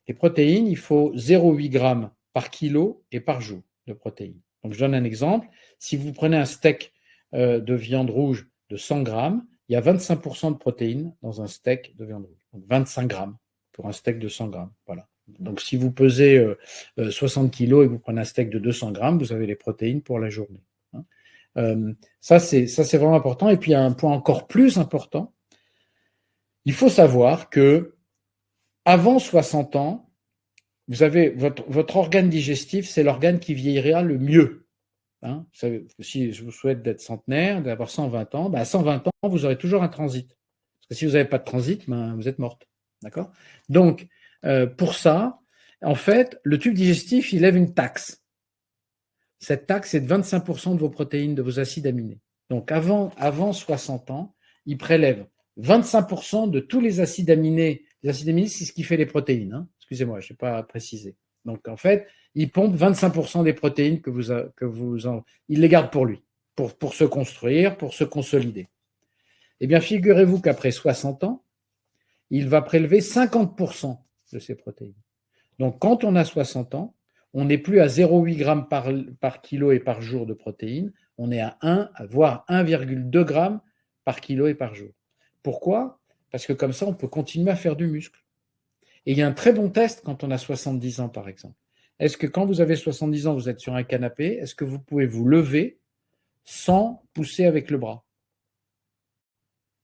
Les protéines, il faut 0,8 g par kilo et par jour de protéines. Donc, je donne un exemple. Si vous prenez un steak de viande rouge de 100 grammes, il y a 25% de protéines dans un steak de viande rouge. Donc, 25 grammes pour un steak de 100 grammes. Voilà. Donc, si vous pesez 60 kilos et que vous prenez un steak de 200 grammes, vous avez les protéines pour la journée. Ça, c'est vraiment important. Et puis, il y a un point encore plus important. Il faut savoir que avant 60 ans, vous avez votre organe digestif, c'est l'organe qui vieillira le mieux. Si je vous souhaite d'être centenaire, d'avoir 120 ans, à 120 ans, vous aurez toujours un transit. Parce que si vous n'avez pas de transit, vous êtes morte. D'accord ? Donc, pour ça, en fait, le tube digestif, il lève une taxe. Cette taxe est de 25% de vos protéines, de vos acides aminés. Donc, avant 60 ans, il prélève 25% de tous les acides aminés. Les acides aminés, c'est ce qui fait les protéines. Excusez-moi, je n'ai pas précisé. Donc, en fait, il pompe 25% des protéines il les garde pour lui, pour se construire, pour se consolider. Eh bien, figurez-vous qu'après 60 ans, il va prélever 50% de ces protéines. Donc, quand on a 60 ans, on n'est plus à 0,8 g par kilo et par jour de protéines, on est à 1, voire 1,2 g par kilo et par jour. Pourquoi ? Parce que comme ça, on peut continuer à faire du muscle. Et il y a un très bon test quand on a 70 ans, par exemple. Est-ce que quand vous avez 70 ans, vous êtes sur un canapé, est-ce que vous pouvez vous lever sans pousser avec le bras?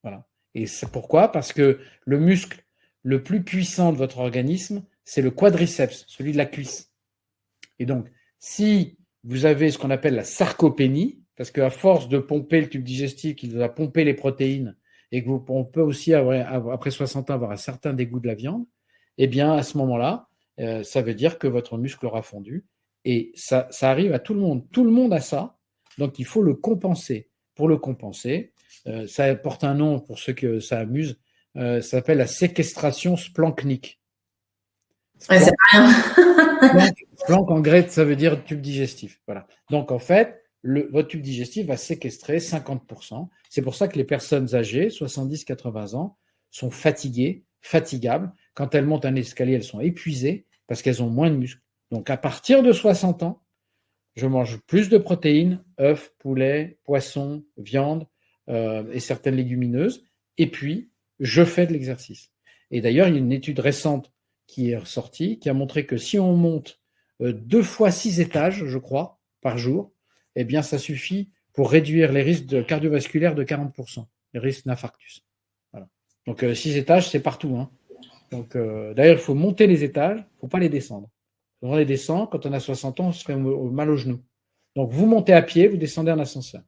Voilà. Et c'est pourquoi? Parce que le muscle le plus puissant de votre organisme, c'est le quadriceps, celui de la cuisse. Et donc, si vous avez ce qu'on appelle la sarcopénie, parce qu'à force de pomper le tube digestif qui va pomper les protéines, et on peut aussi, après 60 ans, avoir un certain dégoût de la viande, eh bien, à ce moment-là, ça veut dire que votre muscle aura fondu. Et ça arrive à tout le monde. Tout le monde a ça. Donc, il faut le compenser. Pour le compenser, ça porte un nom pour ceux que ça amuse. Ça s'appelle la séquestration splanchnique. Ouais, c'est pas rien. Planck en grec, ça veut dire tube digestif. Voilà. Donc, en fait, votre tube digestif va séquestrer 50%. C'est pour ça que les personnes âgées, 70-80 ans, sont fatiguées, fatigables. Quand elles montent un escalier, elles sont épuisées parce qu'elles ont moins de muscles. Donc, à partir de 60 ans, je mange plus de protéines, œufs, poulet, poissons, viande et certaines légumineuses. Et puis, je fais de l'exercice. Et d'ailleurs, il y a une étude récente qui est ressortie qui a montré que si on monte 2 fois 6 étages, je crois, par jour, eh bien, ça suffit pour réduire les risques cardiovasculaires de 40%, les risques d'infarctus. Voilà. Donc, 6 étages, c'est partout. Hein. Donc, d'ailleurs, il faut monter les étages, il ne faut pas les descendre. Quand on les descend, quand on a 60 ans, on se fait mal aux genoux. Donc, vous montez à pied, vous descendez en ascenseur.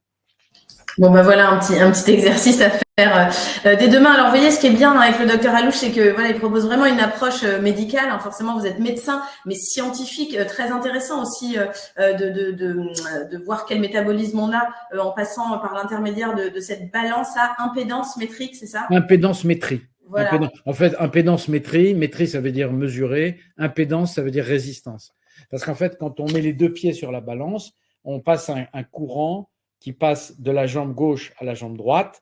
Bon, ben voilà un petit exercice à faire dès demain. Alors, vous voyez, ce qui est bien avec le docteur Alouche, c'est que voilà, il propose vraiment une approche médicale. Hein. Forcément, vous êtes médecin, mais scientifique, très intéressant aussi de voir quel métabolisme on a en passant par l'intermédiaire de cette balance à impédance métrique, c'est ça? Impédance métrie. Voilà. En fait, impédance métrie, ça veut dire mesurer. Impédance, ça veut dire résistance. Parce qu'en fait, quand on met les 2 pieds sur la balance, on passe un courant qui passe de la jambe gauche à la jambe droite.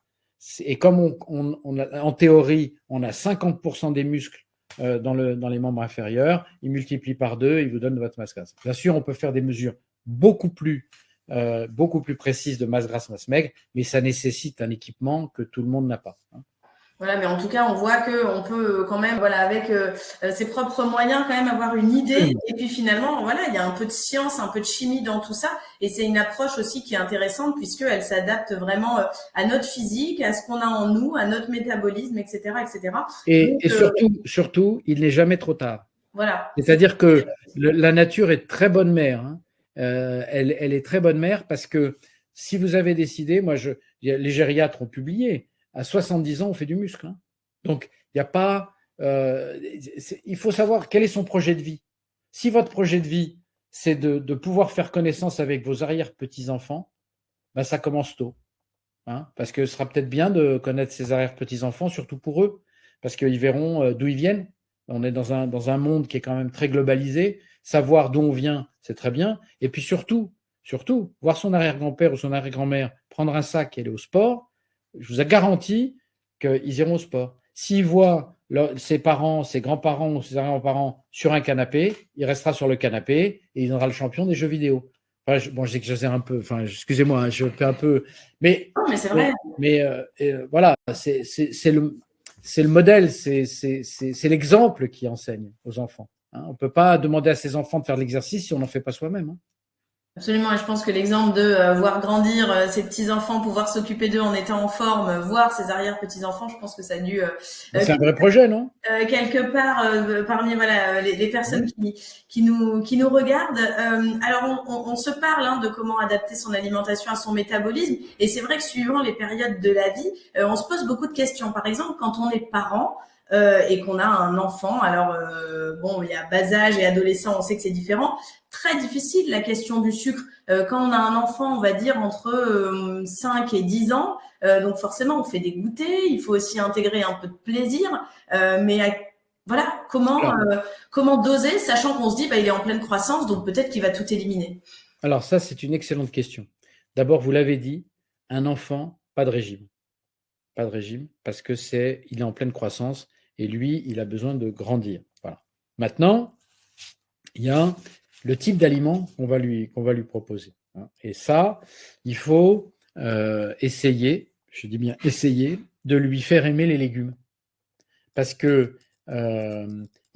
Et comme en théorie, on a 50% des muscles dans les membres inférieurs, il multiplie par 2, il vous donne votre masse grasse. Bien sûr, on peut faire des mesures beaucoup plus précises de masse grasse, masse maigre, mais ça nécessite un équipement que tout le monde n'a pas. Hein. Voilà, mais en tout cas, on voit qu'on peut quand même, voilà, avec ses propres moyens, quand même avoir une idée. Et puis finalement, voilà, il y a un peu de science, un peu de chimie dans tout ça. Et c'est une approche aussi qui est intéressante puisqu'elle s'adapte vraiment à notre physique, à ce qu'on a en nous, à notre métabolisme, etc., etc. Et surtout, il n'est jamais trop tard. Voilà. C'est-à-dire que la nature est très bonne mère. Hein. Elle est très bonne mère parce que si vous avez décidé, les gériatres ont publié, à 70 ans, on fait du muscle. Hein. Donc, il n'y a pas. Il faut savoir quel est son projet de vie. Si votre projet de vie, c'est de pouvoir faire connaissance avec vos arrière-petits-enfants, ben ça commence tôt. Hein, parce que ce sera peut-être bien de connaître ses arrière-petits-enfants, surtout pour eux, parce qu'ils verront d'où ils viennent. On est dans un monde qui est quand même très globalisé. Savoir d'où on vient, c'est très bien. Et puis surtout, voir son arrière-grand-père ou son arrière-grand-mère prendre un sac et aller au sport, je vous garantis qu'ils iront au sport. S'ils voient ses parents, ses grands-parents ou ses arrière-grands-parents sur un canapé, il restera sur le canapé et il sera le champion des jeux vidéo. Enfin, j'exagère un peu. Enfin, excusez-moi, hein, je fais un peu. Mais c'est vrai. Mais voilà, c'est le modèle, c'est l'exemple qui enseigne aux enfants. Hein. On ne peut pas demander à ses enfants de faire de l'exercice si on n'en fait pas soi-même. Hein. Absolument, et je pense que l'exemple de voir grandir ses petits-enfants, pouvoir s'occuper d'eux en étant en forme, voir ses arrière-petits-enfants, je pense que ça a dû… c'est un vrai projet, non? Quelque part, parmi voilà les personnes qui nous regardent. Alors, on se parle hein, de comment adapter son alimentation à son métabolisme, et c'est vrai que suivant les périodes de la vie, on se pose beaucoup de questions. Par exemple, quand on est parent, et qu'on a un enfant, alors bon, il y a bas âge et adolescent, on sait que c'est différent. Très difficile la question du sucre. Quand on a un enfant, on va dire entre 5 et 10 ans, donc forcément on fait des goûters, il faut aussi intégrer un peu de plaisir, mais voilà, comment doser, sachant qu'on se dit il est en pleine croissance, donc peut-être qu'il va tout éliminer. Alors ça, c'est une excellente question. D'abord, vous l'avez dit, un enfant, pas de régime. Pas de régime, parce que il est en pleine croissance et lui, il a besoin de grandir. Voilà. Maintenant, il y a le type d'aliment qu'on va lui proposer. Hein. Et ça, il faut essayer, je dis bien essayer, de lui faire aimer les légumes. Parce que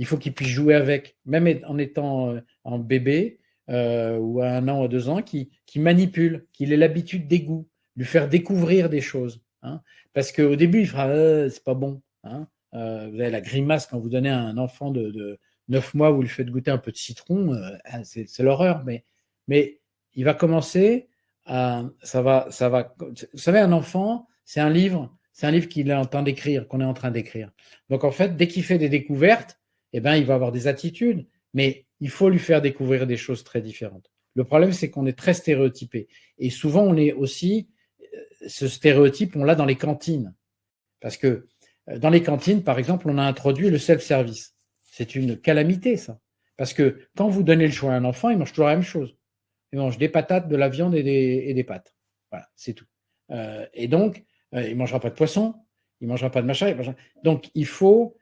Il faut qu'il puisse jouer avec, même en étant en bébé ou à 1 an ou à 2 ans, qui manipule, qu'il ait l'habitude des goûts, lui faire découvrir des choses. Hein. Parce qu'au début, il fera c'est pas bon. Hein. Vous avez la grimace quand vous donnez à un enfant de 9 mois, vous lui faites goûter un peu de citron, c'est l'horreur. Mais il va commencer à. Ça va. Vous savez, un enfant, c'est un livre qu'il est en train d'écrire, qu'on est en train d'écrire. Donc en fait, dès qu'il fait des découvertes, eh ben, il va avoir des attitudes, mais il faut lui faire découvrir des choses très différentes. Le problème, c'est qu'on est très stéréotypé. Et souvent, on est aussi, ce stéréotype, on l'a dans les cantines. Parce que dans les cantines, par exemple, on a introduit le self-service. C'est une calamité, ça. Parce que quand vous donnez le choix à un enfant, il mange toujours la même chose. Il mange des patates, de la viande et des pâtes. Voilà, c'est tout. Et donc, il ne mangera pas de poisson, il ne mangera pas de machin. Donc, il faut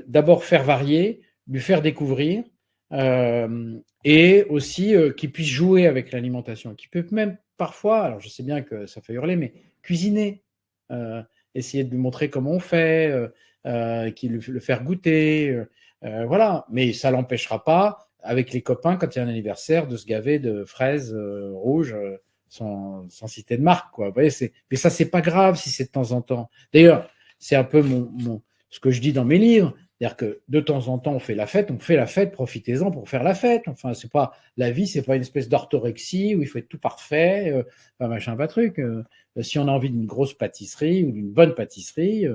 d'abord faire varier, lui faire découvrir, et aussi qu'il puisse jouer avec l'alimentation, qu'il peut même parfois, alors je sais bien que ça fait hurler, mais cuisiner, essayer de lui montrer comment on fait, le faire goûter, voilà. Mais ça l'empêchera pas, avec les copains, quand il y a un anniversaire, de se gaver de fraises rouges, sans citer de marque, quoi. Vous voyez, mais ça, c'est pas grave si c'est de temps en temps. D'ailleurs, c'est un peu ce que je dis dans mes livres. C'est-à-dire que de temps en temps, on fait la fête, profitez-en pour faire la fête. Enfin, c'est pas, la vie, c'est pas une espèce d'orthorexie où il faut être tout parfait, pas machin, pas truc. Si on a envie d'une grosse pâtisserie ou d'une bonne pâtisserie,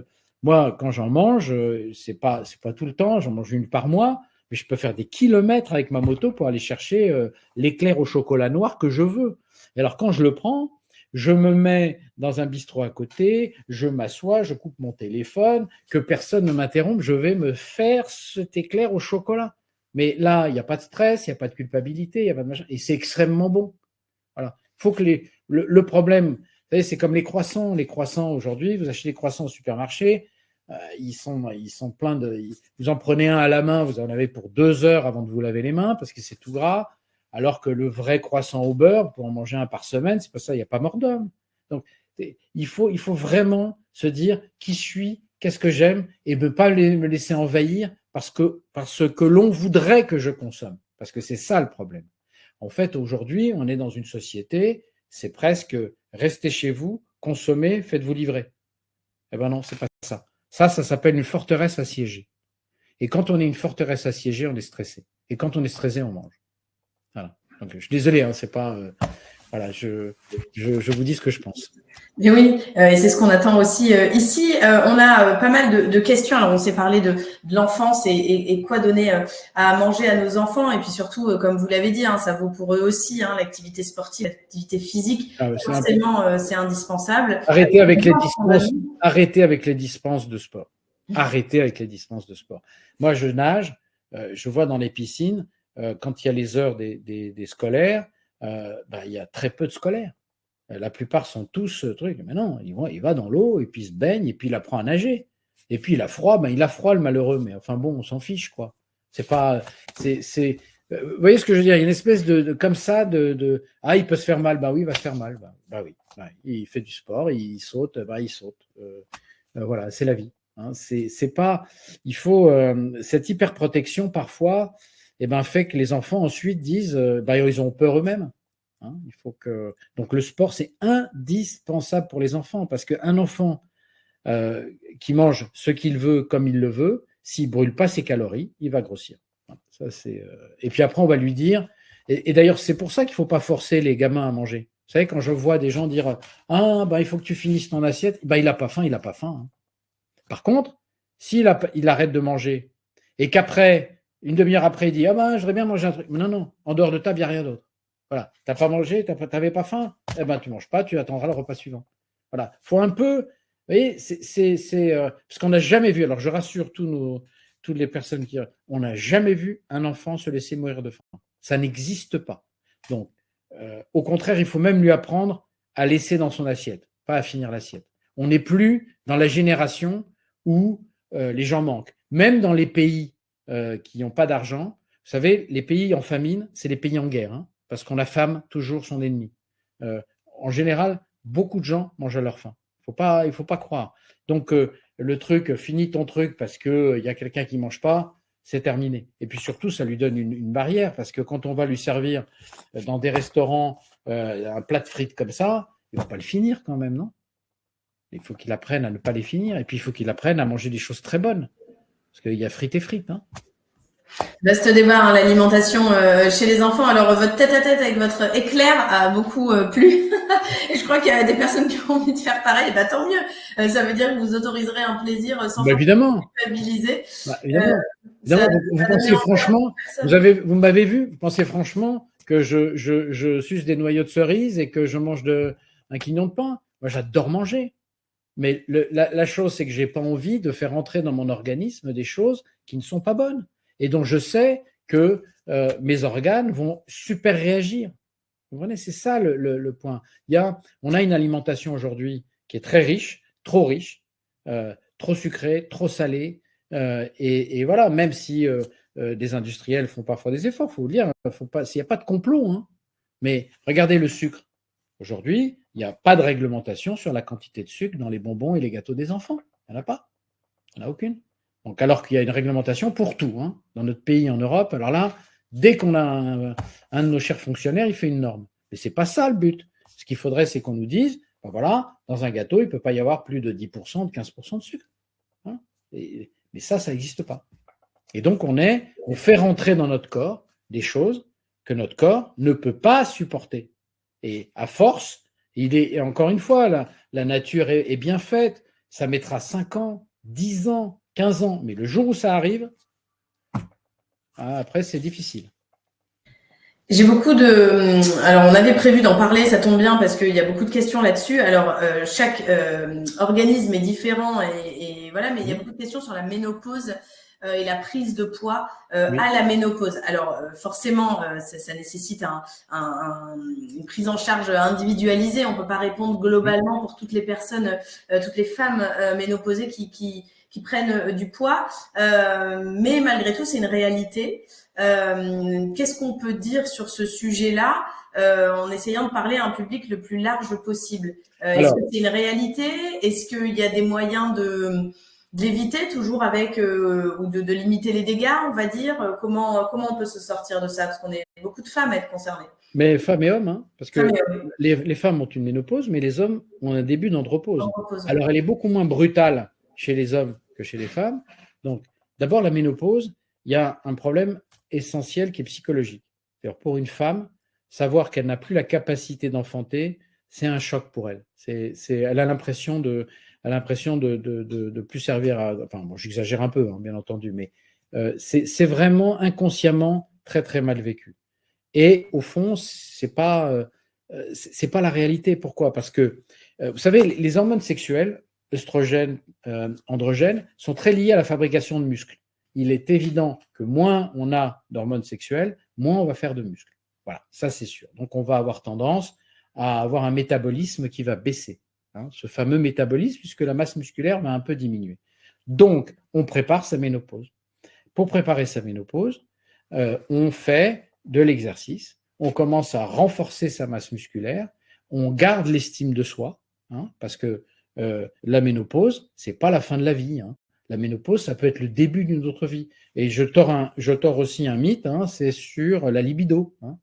moi, quand j'en mange, c'est pas tout le temps, j'en mange une par mois, mais je peux faire des kilomètres avec ma moto pour aller chercher l'éclair au chocolat noir que je veux. Et alors, quand je le prends, je me mets dans un bistrot à côté, je m'assois, je coupe mon téléphone, que personne ne m'interrompe, je vais me faire cet éclair au chocolat. Mais là, il n'y a pas de stress, il n'y a pas de culpabilité, il n'y a pas de machin, et c'est extrêmement bon. Voilà. Faut que le problème, vous savez, c'est comme les croissants. Les croissants aujourd'hui, vous achetez des croissants au supermarché, ils sont pleins de. Vous en prenez un à la main, vous en avez pour 2 heures avant de vous laver les mains parce que c'est tout gras. Alors que le vrai croissant au beurre, pour en manger un par semaine, c'est pas ça, il n'y a pas mort d'homme. Donc, il faut vraiment se dire qui je suis, qu'est-ce que j'aime, et ne pas me laisser envahir parce que l'on voudrait que je consomme. Parce que c'est ça le problème. En fait, aujourd'hui, on est dans une société, c'est presque restez chez vous, consommez, faites-vous livrer. Eh ben non, c'est pas ça. Ça s'appelle une forteresse assiégée. Et quand on est une forteresse assiégée, on est stressé. Et quand on est stressé, on mange. Voilà. Donc, je suis désolé, hein, c'est pas. Voilà, je vous dis ce que je pense. Et oui, et c'est ce qu'on attend aussi ici. On a pas mal de questions. Alors, on s'est parlé de l'enfance et quoi donner à manger à nos enfants. Et puis surtout, comme vous l'avez dit, hein, ça vaut pour eux aussi, hein, l'activité sportive, l'activité physique. Forcément, c'est indispensable. Arrêtez avec les dispenses de sport. Arrêtez avec les dispenses de sport. Moi, je nage, je vois dans les piscines, quand il y a les heures des scolaires, il y a très peu de scolaires. La plupart sont tous trucs. Mais non, il va dans l'eau et puis il se baigne et puis il apprend à nager. Et puis il a froid, le malheureux. Mais enfin bon, on s'en fiche, quoi. C'est pas. Vous voyez ce que je veux dire? Il y a une espèce comme ça il peut se faire mal. Bah oui, il va se faire mal. Bah oui. Il fait du sport, il saute, il saute. Voilà, c'est la vie. Hein. C'est pas. Il faut cette hyperprotection parfois. Fait que les enfants ensuite disent, ils ont peur eux-mêmes. Hein, il faut que. Donc le sport, c'est indispensable pour les enfants parce qu'un enfant qui mange ce qu'il veut comme il le veut, s'il brûle pas ses calories, il va grossir. Ça, c'est. Et puis après, on va lui dire. Et d'ailleurs, c'est pour ça qu'il faut pas forcer les gamins à manger. Vous savez, quand je vois des gens dire il faut que tu finisses ton assiette, il a pas faim, il a pas faim. Hein. Par contre, s'il arrête de manger et qu'après, une demi-heure après, il dit je voudrais bien manger un truc. Mais non, en dehors de table, il n'y a rien d'autre. Voilà, tu n'as pas mangé, tu n'avais pas faim, tu ne manges pas, tu attendras le repas suivant. Voilà, il faut un peu, vous voyez, parce qu'on n'a jamais vu, alors je rassure toutes les personnes on n'a jamais vu un enfant se laisser mourir de faim. Ça n'existe pas. Donc, au contraire, il faut même lui apprendre à laisser dans son assiette, pas à finir l'assiette. On n'est plus dans la génération où les gens manquent. Même dans les pays qui n'ont pas d'argent, vous savez, les pays en famine, c'est les pays en guerre, hein, parce qu'on affame toujours son ennemi. En général, beaucoup de gens mangent à leur faim. Il faut pas croire. Donc, le truc, finis ton truc parce qu'il y a quelqu'un qui ne mange pas, c'est terminé. Et puis surtout, ça lui donne une barrière, parce que quand on va lui servir dans des restaurants un plat de frites comme ça, il ne va pas le finir quand même, non? Il faut qu'il apprenne à ne pas les finir, et puis il faut qu'il apprenne à manger des choses très bonnes, parce qu'il y a frites et frites. Hein. Vaste débat, hein, l'alimentation chez les enfants. Alors, votre tête-à-tête avec votre éclair a beaucoup plu. Et je crois qu'il y a des personnes qui ont envie de faire pareil. Bah, tant mieux. Ça veut dire que vous autoriserez un plaisir sans évidemment. culpabiliser. Évidemment. Vous pensez franchement, vous m'avez vu, vous pensez franchement que je suce des noyaux de cerise et que je mange un quignon de pain? Moi, j'adore manger. Mais la chose, c'est que je n'ai pas envie de faire entrer dans mon organisme des choses qui ne sont pas bonnes et dont je sais que mes organes vont super réagir. Vous comprenez? C'est ça le point. On a une alimentation aujourd'hui qui est très riche, trop sucrée, trop salée. Et voilà, même si des industriels font parfois des efforts, il faut vous dire, s'il n'y a pas de complot. Hein. Mais regardez le sucre. Aujourd'hui, il n'y a pas de réglementation sur la quantité de sucre dans les bonbons et les gâteaux des enfants. Il n'y en a pas. Il n'y en a aucune. Donc, alors qu'il y a une réglementation pour tout, hein, dans notre pays, en Europe, alors là, dès qu'on a un de nos chers fonctionnaires, il fait une norme. Mais ce n'est pas ça le but. Ce qu'il faudrait, c'est qu'on nous dise, ben voilà, dans un gâteau, il ne peut pas y avoir plus de 10%, de 15% de sucre. Hein, mais ça n'existe pas. Et donc, on fait rentrer dans notre corps des choses que notre corps ne peut pas supporter. Et à force, et encore une fois, la nature est bien faite. Ça mettra 5 ans, 10 ans, 15 ans. Mais le jour où ça arrive, après, c'est difficile. J'ai beaucoup de... Alors, on avait prévu d'en parler, ça tombe bien parce qu'il y a beaucoup de questions là-dessus. Alors, chaque organisme est différent et voilà, mais il y a beaucoup de questions sur la ménopause et la prise de poids à la ménopause. Alors, forcément, ça nécessite une prise en charge individualisée. On ne peut pas répondre globalement pour toutes les personnes, toutes les femmes ménopausées qui prennent du poids. Mais malgré tout, c'est une réalité. Qu'est-ce qu'on peut dire sur ce sujet-là en essayant de parler à un public le plus large possible? Est-ce que c'est une réalité? Est-ce qu'il y a des moyens de l'éviter toujours avec ou de limiter les dégâts, on va dire? Comment on peut se sortir de ça? Parce qu'on est beaucoup de femmes à être concernées. Mais femmes et hommes, hein, parce que les femmes ont une ménopause, mais les hommes ont un début d'andropause. Alors, elle est beaucoup moins brutale chez les hommes que chez les femmes. Donc, d'abord, la ménopause, il y a un problème essentiel qui est psychologique. C'est-à-dire, pour une femme, savoir qu'elle n'a plus la capacité d'enfanter, c'est un choc pour elle. Elle a l'impression de plus servir à... Enfin, bon, j'exagère un peu, hein, bien entendu, mais c'est vraiment inconsciemment très, très mal vécu. Et au fond, c'est pas la réalité. Pourquoi? Parce que, vous savez, les hormones sexuelles, œstrogènes, androgènes, sont très liées à la fabrication de muscles. Il est évident que moins on a d'hormones sexuelles, moins on va faire de muscles. Voilà, ça c'est sûr. Donc on va avoir tendance à avoir un métabolisme qui va baisser. Hein, ce fameux métabolisme, puisque la masse musculaire va un peu diminuer. Donc, on prépare sa ménopause. Pour préparer sa ménopause, on fait de l'exercice, on commence à renforcer sa masse musculaire, on garde l'estime de soi, hein, parce que la ménopause, c'est pas la fin de la vie. Hein. La ménopause, ça peut être le début d'une autre vie. Et je tords aussi un mythe, hein, c'est sur la libido. Hein.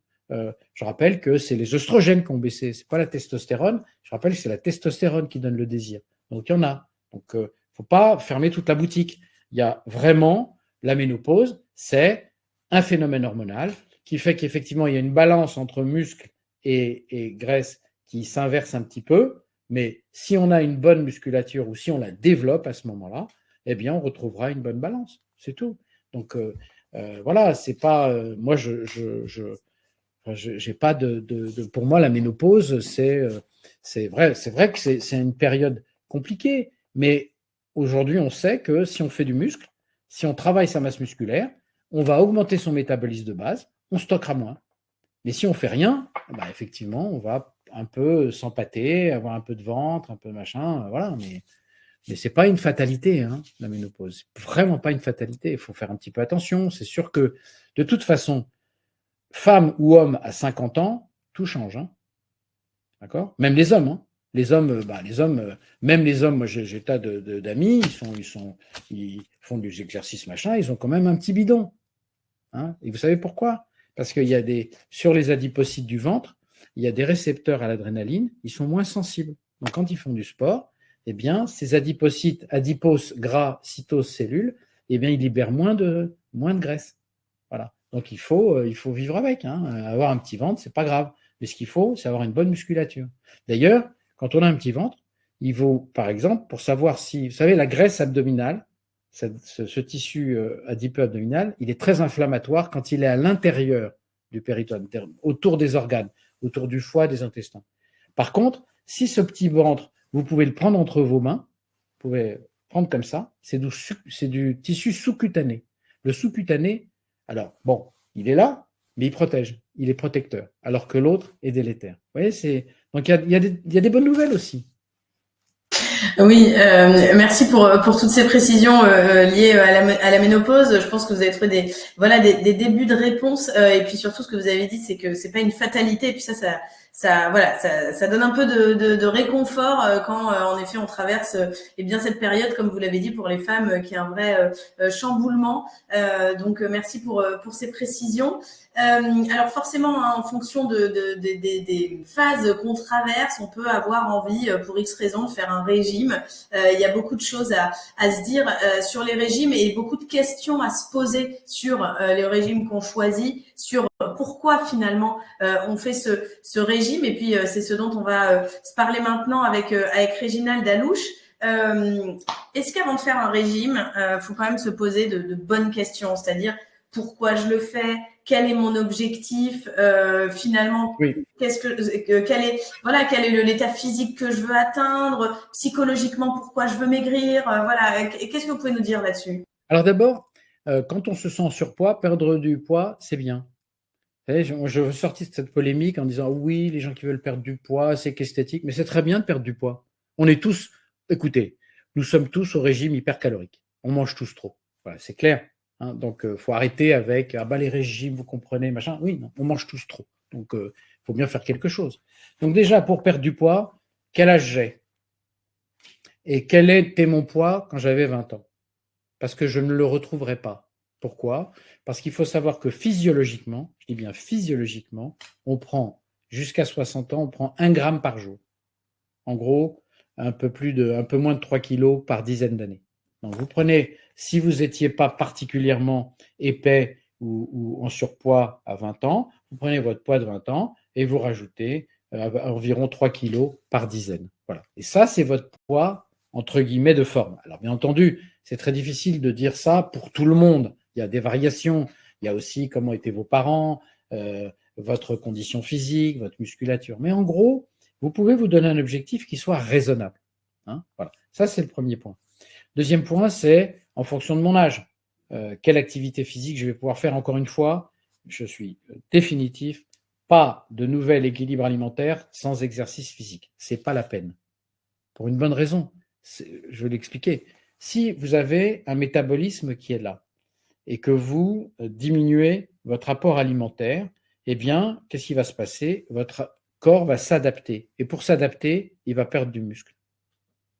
Je rappelle que c'est les oestrogènes qui ont baissé, c'est pas la testostérone. Je rappelle que c'est la testostérone qui donne le désir. Donc il y en a. Donc il ne faut pas fermer toute la boutique. Il y a vraiment la ménopause, c'est un phénomène hormonal qui fait qu'effectivement il y a une balance entre muscles et graisse qui s'inverse un petit peu. Mais si on a une bonne musculature ou si on la développe à ce moment-là, eh bien on retrouvera une bonne balance. C'est tout. Donc voilà, c'est pas moi j'ai pas pour moi la ménopause c'est vrai que c'est une période compliquée, mais aujourd'hui on sait que si on fait du muscle, si on travaille sa masse musculaire, on va augmenter son métabolisme de base, on stockera moins. Mais si on fait rien, bah effectivement on va un peu s'empâter, avoir un peu de ventre, un peu de machin, voilà, mais c'est pas une fatalité, hein, la ménopause. C'est vraiment pas une fatalité. Il faut faire un petit peu attention. C'est sûr que de toute façon, femme ou homme à 50 ans, tout change. Hein. D'accord? Même les hommes. Hein. Même les hommes, moi j'ai tas d'amis, ils font des exercices machin, ils ont quand même un petit bidon. Hein. Et vous savez pourquoi? Parce qu'il y a sur les adipocytes du ventre, il y a des récepteurs à l'adrénaline, ils sont moins sensibles. Donc quand ils font du sport, eh bien, ces adipocytes, adipose, gras, cytose, cellules, eh bien, ils libèrent moins de graisse. Voilà. Donc il faut vivre avec. Hein. Avoir un petit ventre, c'est pas grave. Mais ce qu'il faut, c'est avoir une bonne musculature. D'ailleurs, quand on a un petit ventre, il vaut, par exemple, pour savoir si, vous savez, la graisse abdominale, ce tissu adipeux abdominal, il est très inflammatoire quand il est à l'intérieur du péritoine, autour des organes, autour du foie, des intestins. Par contre, si ce petit ventre, vous pouvez le prendre entre vos mains, vous pouvez prendre comme ça, c'est du tissu sous-cutané. Le sous-cutané, alors, bon, il est là, mais il protège, il est protecteur, alors que l'autre est délétère. Vous voyez, donc il y a des bonnes nouvelles aussi. Oui, merci pour toutes ces précisions liées à la ménopause. Je pense que vous avez trouvé des débuts de réponse et puis surtout ce que vous avez dit, c'est que c'est pas une fatalité et puis ça donne un peu de réconfort quand en effet on traverse eh bien cette période, comme vous l'avez dit, pour les femmes qui est un vrai chamboulement. Donc merci pour ces précisions. Alors forcément, hein, en fonction des phases qu'on traverse, on peut avoir envie, pour X raisons, de faire un régime. Il y a beaucoup de choses à se dire sur les régimes et beaucoup de questions à se poser sur les régimes qu'on choisit, sur pourquoi finalement on fait ce régime. Et puis c'est ce dont on va se parler maintenant avec Réginald Alouche. Est-ce qu'avant de faire un régime, faut quand même se poser de bonnes questions, c'est-à-dire pourquoi je le fais, quel est mon objectif, finalement, oui. quel est l'état physique que je veux atteindre, psychologiquement pourquoi je veux maigrir, voilà. Qu'est-ce que vous pouvez nous dire là-dessus? Alors d'abord, quand on se sent en surpoids, perdre du poids, c'est bien. Vous savez, je sortis de cette polémique en disant oui, les gens qui veulent perdre du poids, c'est qu'esthétique, mais c'est très bien de perdre du poids. On est tous, écoutez, nous sommes tous au régime hypercalorique. On mange tous trop. Voilà, c'est clair. Hein, donc, faut arrêter avec les régimes, vous comprenez, machin. Oui, non, on mange tous trop. Donc, faut bien faire quelque chose. Donc, déjà, pour perdre du poids, quel âge j'ai? Et quel était mon poids quand j'avais 20 ans? Parce que je ne le retrouverai pas. Pourquoi? Parce qu'il faut savoir que physiologiquement, je dis bien physiologiquement, on prend jusqu'à 60 ans, on prend 1 gramme par jour. En gros, un peu moins de 3 kilos par dizaine d'années. Donc vous prenez, si vous n'étiez pas particulièrement épais ou en surpoids à 20 ans, vous prenez votre poids de 20 ans et vous rajoutez environ 3 kilos par dizaine. Voilà. Et ça, c'est votre poids, entre guillemets, de forme. Alors bien entendu, c'est très difficile de dire ça pour tout le monde. Il y a des variations. Il y a aussi comment étaient vos parents, votre condition physique, votre musculature. Mais en gros, vous pouvez vous donner un objectif qui soit raisonnable. Hein, voilà. Ça, c'est le premier point. Deuxième point, c'est en fonction de mon âge. Quelle activité physique je vais pouvoir faire? Encore une fois, je suis définitif. Pas de nouvel équilibre alimentaire sans exercice physique. C'est pas la peine. Pour une bonne raison. Je vais l'expliquer. Si vous avez un métabolisme qui est là et que vous diminuez votre apport alimentaire, eh bien, qu'est-ce qui va se passer? Votre corps va s'adapter. Et pour s'adapter, il va perdre du muscle.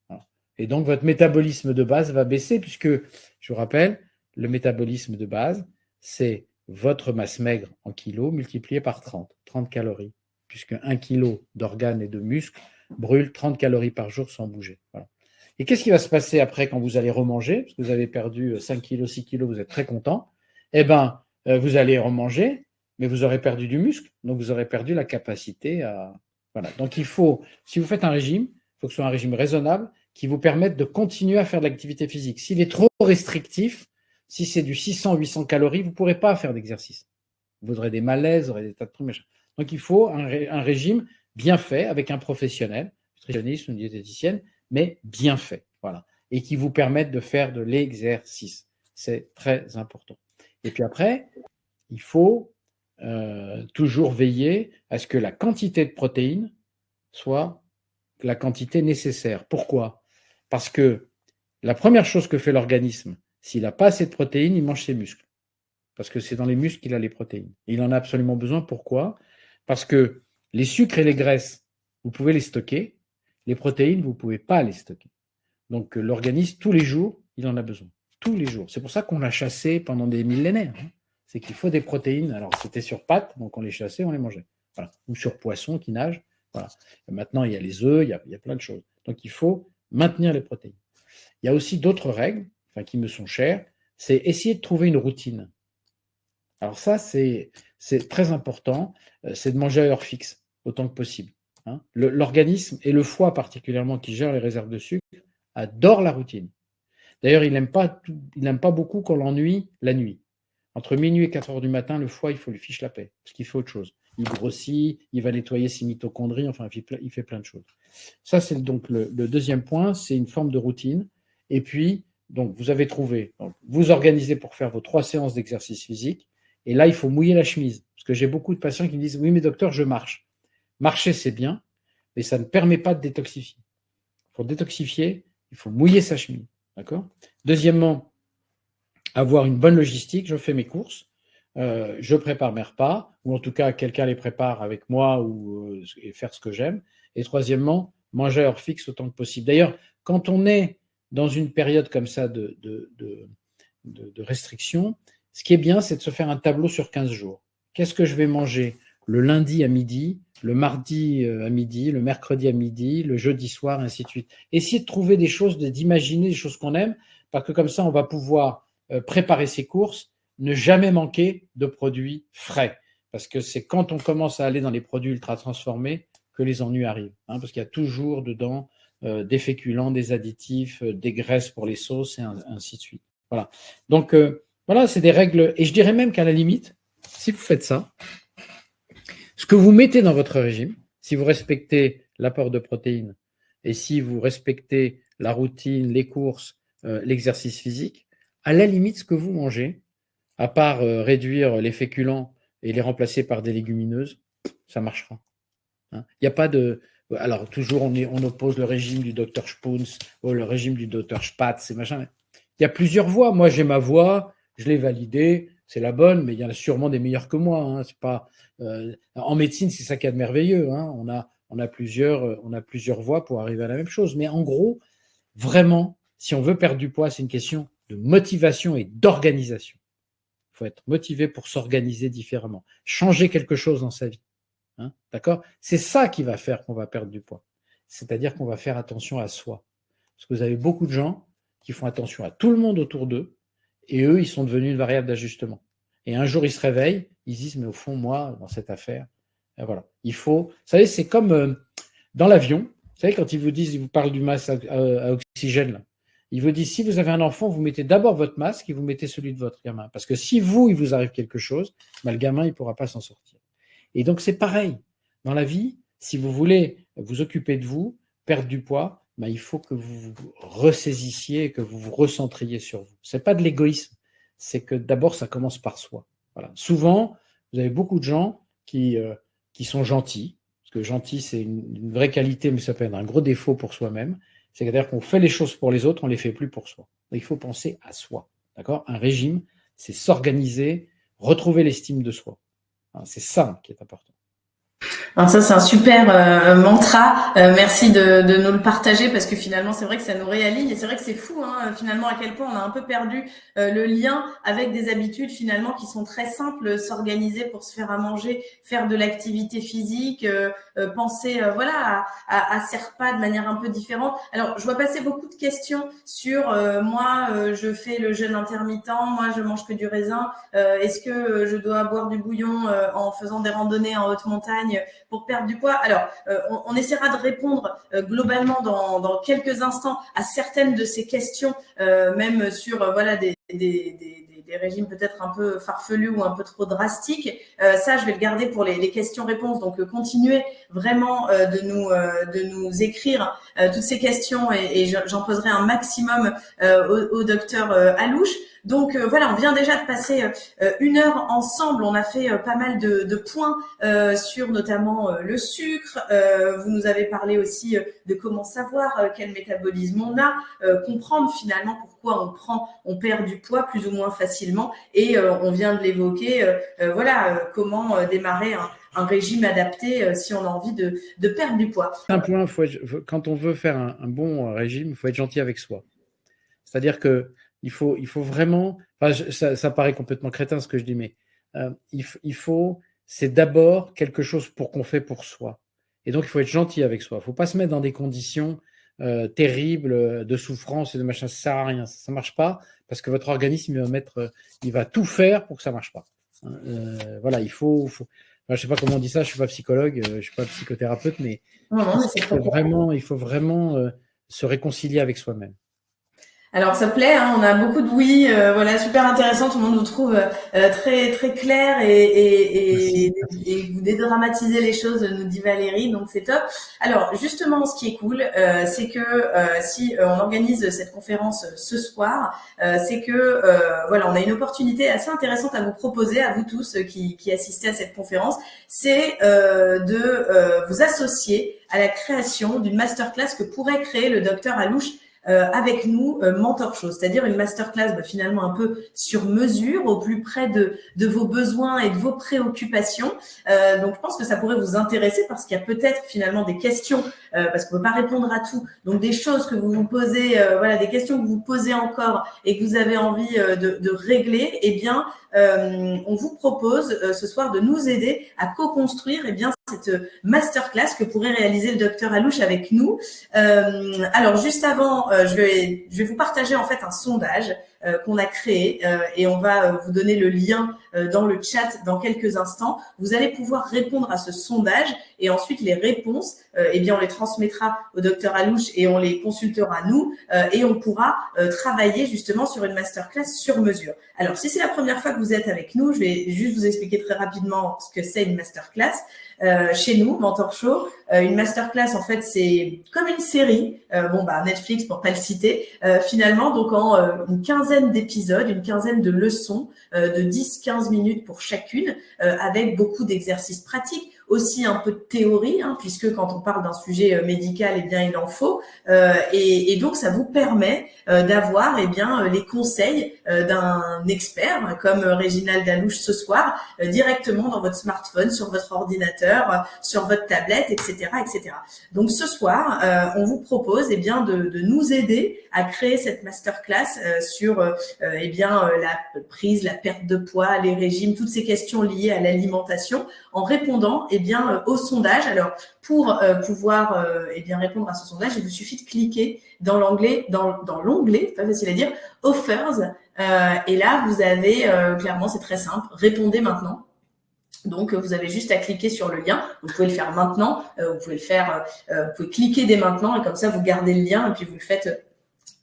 Voilà. Et donc, votre métabolisme de base va baisser puisque, je vous rappelle, le métabolisme de base, c'est votre masse maigre en kilos multiplié par 30 calories, puisque 1 kilo d'organes et de muscles brûle 30 calories par jour sans bouger. Voilà. Et qu'est-ce qui va se passer après quand vous allez remanger? Parce que vous avez perdu 5 kilos, 6 kilos, vous êtes très content. Eh bien, vous allez remanger, mais vous aurez perdu du muscle, donc vous aurez perdu la capacité à... Voilà. Donc il faut, si vous faites un régime, il faut que ce soit un régime raisonnable qui vous permette de continuer à faire de l'activité physique. S'il est trop restrictif, si c'est du 600-800 calories, vous ne pourrez pas faire d'exercice. Vous aurez des malaises, vous aurez des tas de trucs. Donc il faut un régime bien fait avec un professionnel, nutritionniste ou une diététicienne, mais bien fait. Voilà. Et qui vous permette de faire de l'exercice. C'est très important. Et puis après, il faut toujours veiller à ce que la quantité de protéines soit la quantité nécessaire. Pourquoi? Parce que la première chose que fait l'organisme, s'il n'a pas assez de protéines, il mange ses muscles. Parce que c'est dans les muscles qu'il a les protéines. Et il en a absolument besoin. Pourquoi? Parce que les sucres et les graisses, vous pouvez les stocker, Les protéines, vous ne pouvez pas les stocker. Donc, l'organisme, tous les jours, il en a besoin. Tous les jours. C'est pour ça qu'on l'a chassé pendant des millénaires. C'est qu'il faut des protéines. Alors, c'était sur pâtes, donc on les chassait, on les mangeait. Voilà. Ou sur poisson qui nage. Voilà. Et maintenant, il y a les œufs, il y a plein de choses. Donc, il faut maintenir les protéines. Il y a aussi d'autres règles, qui me sont chères. C'est essayer de trouver une routine. Alors ça, c'est très important. C'est de manger à heure fixe, autant que possible. L'organisme, et le foie particulièrement, qui gère les réserves de sucre, adore la routine. D'ailleurs, il n'aime pas beaucoup qu'on l'ennuie la nuit. Entre minuit et 4 heures du matin, le foie, il faut lui fiche la paix, parce qu'il fait autre chose. Il grossit, il va nettoyer ses mitochondries, enfin, il fait plein de choses. Ça, c'est donc le deuxième point, c'est une forme de routine. Et puis, donc, vous avez trouvé, donc, vous organisez pour faire vos 3 séances d'exercice physique, et là, il faut mouiller la chemise. Parce que j'ai beaucoup de patients qui me disent, oui, mais docteur, je marche. Marcher, c'est bien, mais ça ne permet pas de détoxifier. Pour détoxifier, il faut mouiller sa chemise. D'accord ? Deuxièmement, avoir une bonne logistique. Je fais mes courses, je prépare mes repas, ou en tout cas, quelqu'un les prépare avec moi et faire ce que j'aime. Et troisièmement, manger à heure fixe autant que possible. D'ailleurs, quand on est dans une période comme ça de restriction, ce qui est bien, c'est de se faire un tableau sur 15 jours. Qu'est-ce que je vais manger le lundi à midi, le mardi à midi, le mercredi à midi, le jeudi soir, et ainsi de suite. Essayer de trouver des choses, d'imaginer des choses qu'on aime, parce que comme ça, on va pouvoir préparer ses courses, ne jamais manquer de produits frais. Parce que c'est quand on commence à aller dans les produits ultra transformés que les ennuis arrivent. Parce qu'il y a toujours dedans des féculents, des additifs, des graisses pour les sauces, et ainsi de suite. Voilà. Donc, voilà, c'est des règles. Et je dirais même qu'à la limite, si vous faites ça, ce que vous mettez dans votre régime, si vous respectez l'apport de protéines et si vous respectez la routine, les courses, l'exercice physique, à la limite, ce que vous mangez, à part réduire les féculents et les remplacer par des légumineuses, ça marchera. Il n'y a pas de... Alors, toujours, on oppose le régime du docteur Spoons ou le régime du docteur Spatz et machin. Il y a plusieurs voies. Moi, j'ai ma voie, je l'ai validée, c'est la bonne, mais il y en a sûrement des meilleures que moi. C'est pas, en médecine, c'est ça qui est merveilleux. On a plusieurs voies pour arriver à la même chose. Mais en gros, vraiment, si on veut perdre du poids, c'est une question de motivation et d'organisation. Il faut être motivé pour s'organiser différemment, changer quelque chose dans sa vie. D'accord ? C'est ça qui va faire qu'on va perdre du poids. C'est-à-dire qu'on va faire attention à soi. Parce que vous avez beaucoup de gens qui font attention à tout le monde autour d'eux, et eux, ils sont devenus une variable d'ajustement. Et un jour, ils se réveillent, ils disent, mais au fond, moi, dans cette affaire, voilà. Il faut, vous savez, c'est comme dans l'avion, vous savez, quand ils vous parlent du masque à oxygène, là, ils vous disent, si vous avez un enfant, vous mettez d'abord votre masque et vous mettez celui de votre gamin. Parce que si il vous arrive quelque chose, le gamin, il ne pourra pas s'en sortir. Et donc, c'est pareil. Dans la vie, si vous voulez vous occuper de vous, perdre du poids, il faut que vous vous ressaisissiez et que vous vous recentriez sur vous. Ce n'est pas de l'égoïsme, c'est que d'abord, ça commence par soi. Voilà. Souvent, vous avez beaucoup de gens qui sont gentils, parce que gentil, c'est une vraie qualité, mais ça peut être un gros défaut pour soi-même. C'est-à-dire qu'on fait les choses pour les autres, on ne les fait plus pour soi. Donc, il faut penser à soi. D'accord ? Un régime, c'est s'organiser, retrouver l'estime de soi. C'est ça qui est important. Alors ça, c'est un super mantra. Merci de nous le partager parce que finalement, c'est vrai que ça nous réaligne et c'est vrai que c'est fou finalement à quel point on a un peu perdu le lien avec des habitudes finalement qui sont très simples, s'organiser pour se faire à manger, faire de l'activité physique, penser à ses repas de manière un peu différente. Alors, je vois passer beaucoup de questions sur moi, je fais le jeûne intermittent, moi je mange que du raisin. Est-ce que je dois boire du bouillon en faisant des randonnées en haute montagne pour perdre du poids? Alors, on essaiera de répondre globalement dans quelques instants à certaines de ces questions, même sur des régimes peut-être un peu farfelus ou un peu trop drastiques. Ça, je vais le garder pour les questions-réponses. Donc, continuez vraiment de nous écrire toutes ces questions et j'en poserai un maximum au docteur Alouche. Donc voilà, on vient déjà de passer 1 heure ensemble. On a fait pas mal de points sur notamment le sucre. Vous nous avez parlé aussi de comment savoir quel métabolisme on a, comprendre finalement pourquoi on perd du poids plus ou moins facilement. Et on vient de l'évoquer, comment démarrer un régime adapté si on a envie de perdre du poids. Un point, quand on veut faire un bon régime, il faut être gentil avec soi. C'est-à-dire que il faut vraiment, ça paraît complètement crétin ce que je dis, mais c'est d'abord quelque chose qu'on fait pour soi. Et donc, il faut être gentil avec soi. Il ne faut pas se mettre dans des conditions terribles de souffrance et de machin. Ça ne sert à rien. Ça ne marche pas parce que votre organisme, il va tout faire pour que ça ne marche pas. Voilà, il faut je ne sais pas comment on dit ça, je ne suis pas psychologue, je ne suis pas psychothérapeute, mais il faut vraiment se réconcilier avec soi-même. Alors ça plaît, hein, on a beaucoup de oui, super intéressant, tout le monde vous trouve très très clair et vous dédramatisez les choses, nous dit Valérie, donc c'est top. Alors justement, ce qui est cool, c'est que si on organise cette conférence ce soir, c'est que on a une opportunité assez intéressante à vous proposer, à vous tous qui assistez à cette conférence, c'est de vous associer à la création d'une masterclass que pourrait créer le docteur Alouche avec nous, Mentor Show, c'est-à-dire une masterclass finalement un peu sur mesure, au plus près de vos besoins et de vos préoccupations. Donc je pense que ça pourrait vous intéresser parce qu'il y a peut-être finalement des questions, parce qu'on ne peut pas répondre à tout. Donc des choses que vous vous posez, des questions que vous posez encore et que vous avez envie de régler, eh bien on vous propose ce soir de nous aider à co-construire cette masterclass que pourrait réaliser le docteur Alouche avec nous. Alors juste avant, je vais vous partager en fait un sondage qu'on a créé et on va vous donner le lien dans le chat dans quelques instants. Vous allez pouvoir répondre à ce sondage et ensuite les réponses, on les transmettra au docteur Alouche et on les consultera nous et on pourra travailler justement sur une masterclass sur mesure. Alors si c'est la première fois que vous êtes avec nous, je vais juste vous expliquer très rapidement ce que c'est une masterclass. Chez nous, Mentor Show, une masterclass en fait c'est comme une série, Netflix pour pas le citer, finalement donc en une quinzaine d'épisodes, une quinzaine de leçons de 10-15 minutes pour chacune, avec beaucoup d'exercices pratiques, aussi un peu de théorie, puisque quand on parle d'un sujet médical, il en faut, et donc ça vous permet d'avoir les conseils d'un expert comme Réginald Alouche ce soir, directement dans votre smartphone, sur votre ordinateur, sur votre tablette, etc., etc. Donc ce soir, on vous propose de nous aider à créer cette masterclass sur la prise, la perte de poids, les régimes, toutes ces questions liées à l'alimentation, en répondant au sondage. Alors pour pouvoir répondre à ce sondage, il vous suffit de cliquer dans l'onglet, pas facile à dire, Offers, et là vous avez clairement, c'est très simple, répondez maintenant. Donc vous avez juste à cliquer sur le lien. Vous pouvez le faire maintenant, vous pouvez cliquer dès maintenant et comme ça vous gardez le lien et puis vous le faites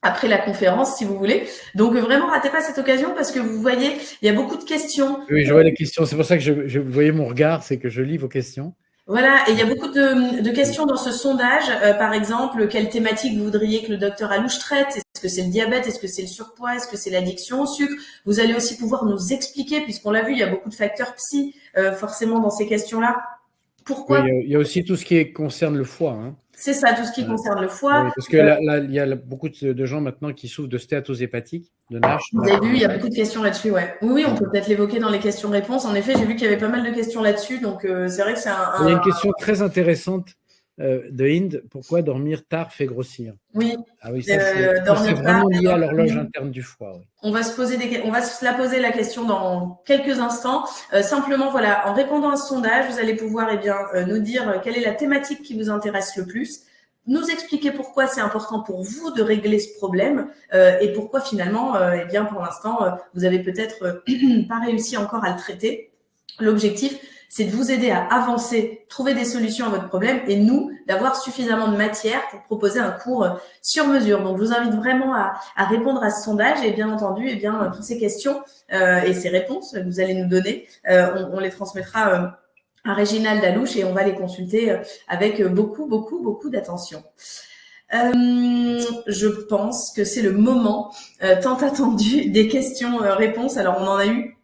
après la conférence si vous voulez. Donc vraiment ratez pas cette occasion parce que vous voyez, il y a beaucoup de questions. Oui, je vois les questions. C'est pour ça que vous voyez mon regard, c'est que je lis vos questions. Voilà, et il y a beaucoup de questions dans ce sondage. Par exemple, quelle thématique vous voudriez que le docteur Alouche traite? Est-ce que c'est le diabète? Est-ce que c'est le surpoids? Est-ce que c'est l'addiction au sucre? Vous allez aussi pouvoir nous expliquer, puisqu'on l'a vu, il y a beaucoup de facteurs psy forcément dans ces questions-là. Pourquoi? Oui, il y a aussi tout ce qui concerne le foie. C'est ça, tout ce qui concerne le foie. Oui, parce que là, il y a beaucoup de gens maintenant qui souffrent de stéatose hépatique, de NASH. Vous avez vu, il y a beaucoup de questions là-dessus, ouais. Oui, on peut peut-être l'évoquer dans les questions-réponses. En effet, j'ai vu qu'il y avait pas mal de questions là-dessus, donc c'est vrai que c'est Il y a une question très intéressante de Inde. Pourquoi dormir tard fait grossir? Oui. Ah oui, ça c'est vraiment lié à l'horloge interne du foie. Oui. On va se la poser la question dans quelques instants. Simplement, en répondant à ce sondage, vous allez pouvoir nous dire quelle est la thématique qui vous intéresse le plus, nous expliquer pourquoi c'est important pour vous de régler ce problème et pourquoi finalement, pour l'instant, vous avez peut-être pas réussi encore à le traiter. L'objectif, c'est de vous aider à avancer, trouver des solutions à votre problème et nous, d'avoir suffisamment de matière pour proposer un cours sur mesure. Donc, je vous invite vraiment à répondre à ce sondage et bien entendu, toutes ces questions et ces réponses que vous allez nous donner, on les transmettra à Réginald Alouche et on va les consulter avec beaucoup d'attention. Je pense que c'est le moment tant attendu des questions-réponses. Alors, on en a eu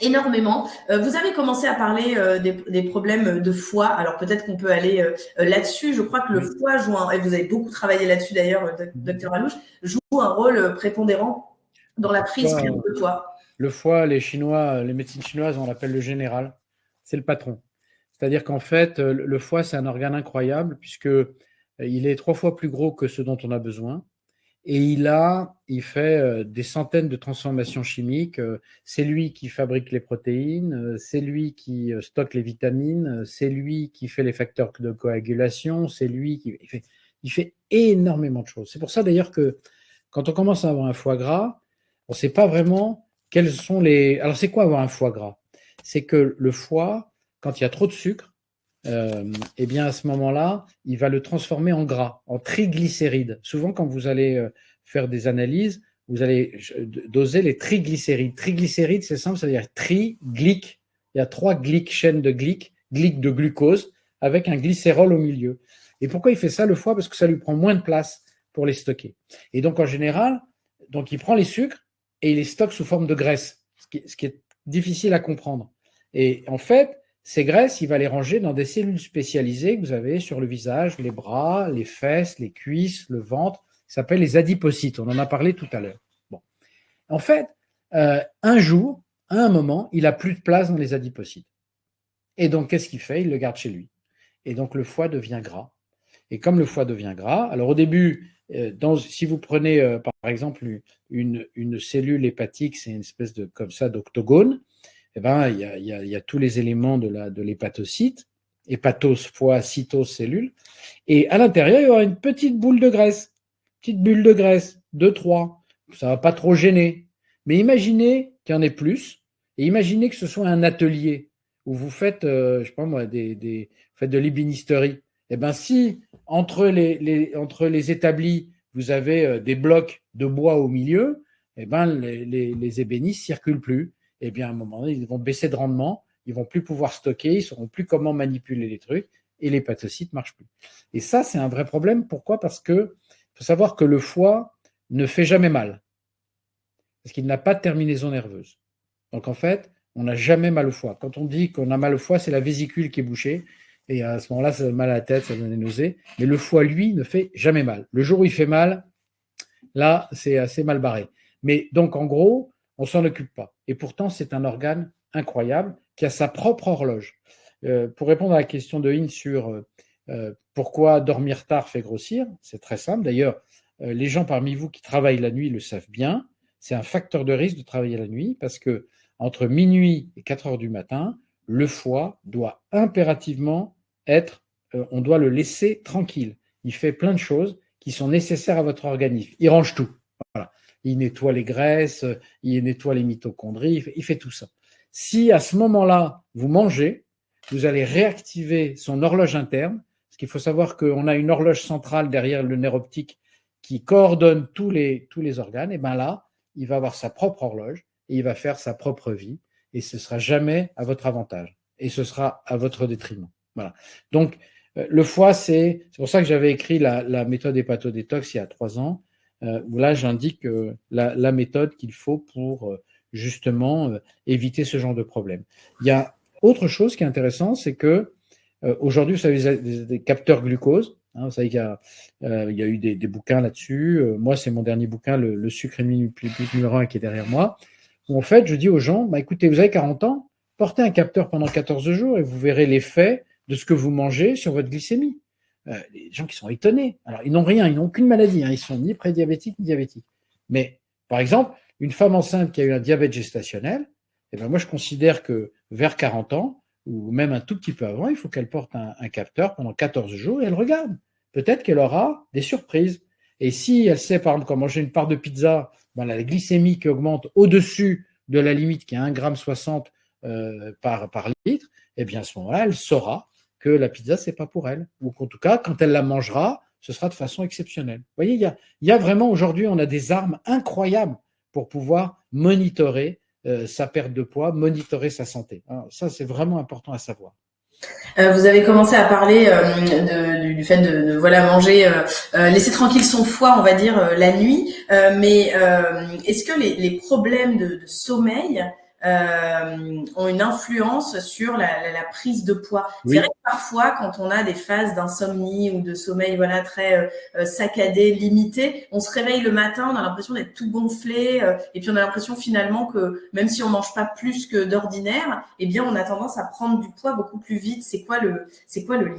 énormément. Vous avez commencé à parler des problèmes de foie. Alors peut-être qu'on peut aller là-dessus. Je crois que le foie joue et vous avez beaucoup travaillé là-dessus d'ailleurs, docteur Alouche, joue un rôle prépondérant. dans la prise de poids. Le foie, les médecines chinoises, on l'appelle le général. C'est le patron. C'est-à-dire qu'en fait, le foie, c'est un organe incroyable puisque il est 3 fois plus gros que ce dont on a besoin. Et il fait des centaines de transformations chimiques. C'est lui qui fabrique les protéines, c'est lui qui stocke les vitamines, c'est lui qui fait les facteurs de coagulation, c'est lui qui il fait énormément de choses. C'est pour ça d'ailleurs que quand on commence à avoir un foie gras, on ne sait pas vraiment quels sont les. Alors c'est quoi avoir un foie gras? C'est que le foie, quand il y a trop de sucre, eh bien à ce moment-là, il va le transformer en gras, en triglycérides. Souvent, quand vous allez faire des analyses, vous allez doser les triglycérides. Triglycérides, c'est simple, c'est-à-dire tri-glyque. Il y a 3 glyques, chaînes de glyque de glucose, avec un glycérol au milieu. Et pourquoi il fait ça, le foie? Parce que ça lui prend moins de place pour les stocker. Et donc, en général, il prend les sucres et il les stocke sous forme de graisse, ce qui est difficile à comprendre. Et en fait, ces graisses, il va les ranger dans des cellules spécialisées que vous avez sur le visage, les bras, les fesses, les cuisses, le ventre. Ça s'appelle les adipocytes. On en a parlé tout à l'heure. Bon. En fait, un jour, à un moment, il n'a plus de place dans les adipocytes. Et donc, qu'est-ce qu'il fait? Il le garde chez lui. Et donc, le foie devient gras. Et comme le foie devient gras, alors au début, si vous prenez par exemple une cellule hépatique, c'est une espèce de comme ça d'octogone. Eh ben, il y a tous les éléments de l'hépatocyte, hépatos, foie, cytose, cellule. Et à l'intérieur, il y aura une petite boule de graisse, petite bulle de graisse, 2, 3. Ça ne va pas trop gêner. Mais imaginez qu'il y en ait plus. Et imaginez que ce soit un atelier où vous faites, je sais pas moi, vous faites de l'ébénisterie. Eh ben, si entre les établis, vous avez des blocs de bois au milieu, eh ben, les ébénistes ne circulent plus. Eh bien, à un moment donné, ils vont baisser de rendement, ils ne vont plus pouvoir stocker, ils ne sauront plus comment manipuler les trucs, et l'hépatocyte ne marche plus. Et ça, c'est un vrai problème. Pourquoi? Parce que faut savoir que le foie ne fait jamais mal, parce qu'il n'a pas de terminaison nerveuse. Donc, en fait, on n'a jamais mal au foie. Quand on dit qu'on a mal au foie, c'est la vésicule qui est bouchée, et à ce moment-là, ça donne mal à la tête, ça donne des nausées. Mais le foie, lui, ne fait jamais mal. Le jour où il fait mal, là, c'est assez mal barré. Mais donc, en gros, on ne s'en occupe pas. Et pourtant, c'est un organe incroyable qui a sa propre horloge. Pour répondre à la question de In sur pourquoi dormir tard fait grossir, c'est très simple. D'ailleurs, les gens parmi vous qui travaillent la nuit le savent bien. C'est un facteur de risque de travailler la nuit parce que entre minuit et 4 heures du matin, le foie doit impérativement on doit le laisser tranquille. Il fait plein de choses qui sont nécessaires à votre organisme. Il range tout. Voilà. Il nettoie les graisses, il nettoie les mitochondries, il fait tout ça. Si à ce moment-là, vous mangez, vous allez réactiver son horloge interne, parce qu'il faut savoir qu'on a une horloge centrale derrière le nerf optique qui coordonne tous les organes, et bien là, il va avoir sa propre horloge et il va faire sa propre vie, et ce ne sera jamais à votre avantage, et ce sera à votre détriment. Voilà. Donc, le foie, c'est pour ça que j'avais écrit la méthode hépatodétox il y a 3 ans, où là, j'indique la méthode qu'il faut pour justement éviter ce genre de problème. Il y a autre chose qui est intéressant, c'est que aujourd'hui, vous savez, des capteurs glucose. Hein, vous savez qu'il y a eu des bouquins là-dessus. Moi, c'est mon dernier bouquin, le sucre numéro 1 qui est derrière moi. Où en fait, je dis aux gens, bah, écoutez, vous avez 40 ans, portez un capteur pendant 14 jours et vous verrez l'effet de ce que vous mangez sur votre glycémie. Les gens qui sont étonnés. Alors, ils n'ont rien, ils n'ont aucune maladie. Hein, ils sont ni prédiabétiques ni diabétiques. Mais, par exemple, une femme enceinte qui a eu un diabète gestationnel, eh ben moi, je considère que vers 40 ans, ou même un tout petit peu avant, il faut qu'elle porte un capteur pendant 14 jours et elle regarde. Peut-être qu'elle aura des surprises. Et si elle sait, par exemple, quand manger une part de pizza, ben, la glycémie qui augmente au-dessus de la limite qui est 1,60 g par litre, eh bien, à ce moment-là, elle saura que la pizza, c'est pas pour elle. Ou qu'en tout cas, quand elle la mangera, ce sera de façon exceptionnelle. Vous voyez, il y a vraiment, aujourd'hui, on a des armes incroyables pour pouvoir monitorer sa perte de poids, monitorer sa santé. Alors, ça, c'est vraiment important à savoir. Vous avez commencé à parler du fait de voilà manger, laisser tranquille son foie, on va dire la nuit. Mais est-ce que les problèmes de sommeil ont une influence sur la prise de poids. Oui. C'est vrai que parfois, quand on a des phases d'insomnie ou de sommeil très saccadé, limité, on se réveille le matin, on a l'impression d'être tout gonflé, et puis on a l'impression finalement que même si on mange pas plus que d'ordinaire, eh bien on a tendance à prendre du poids beaucoup plus vite. C'est quoi le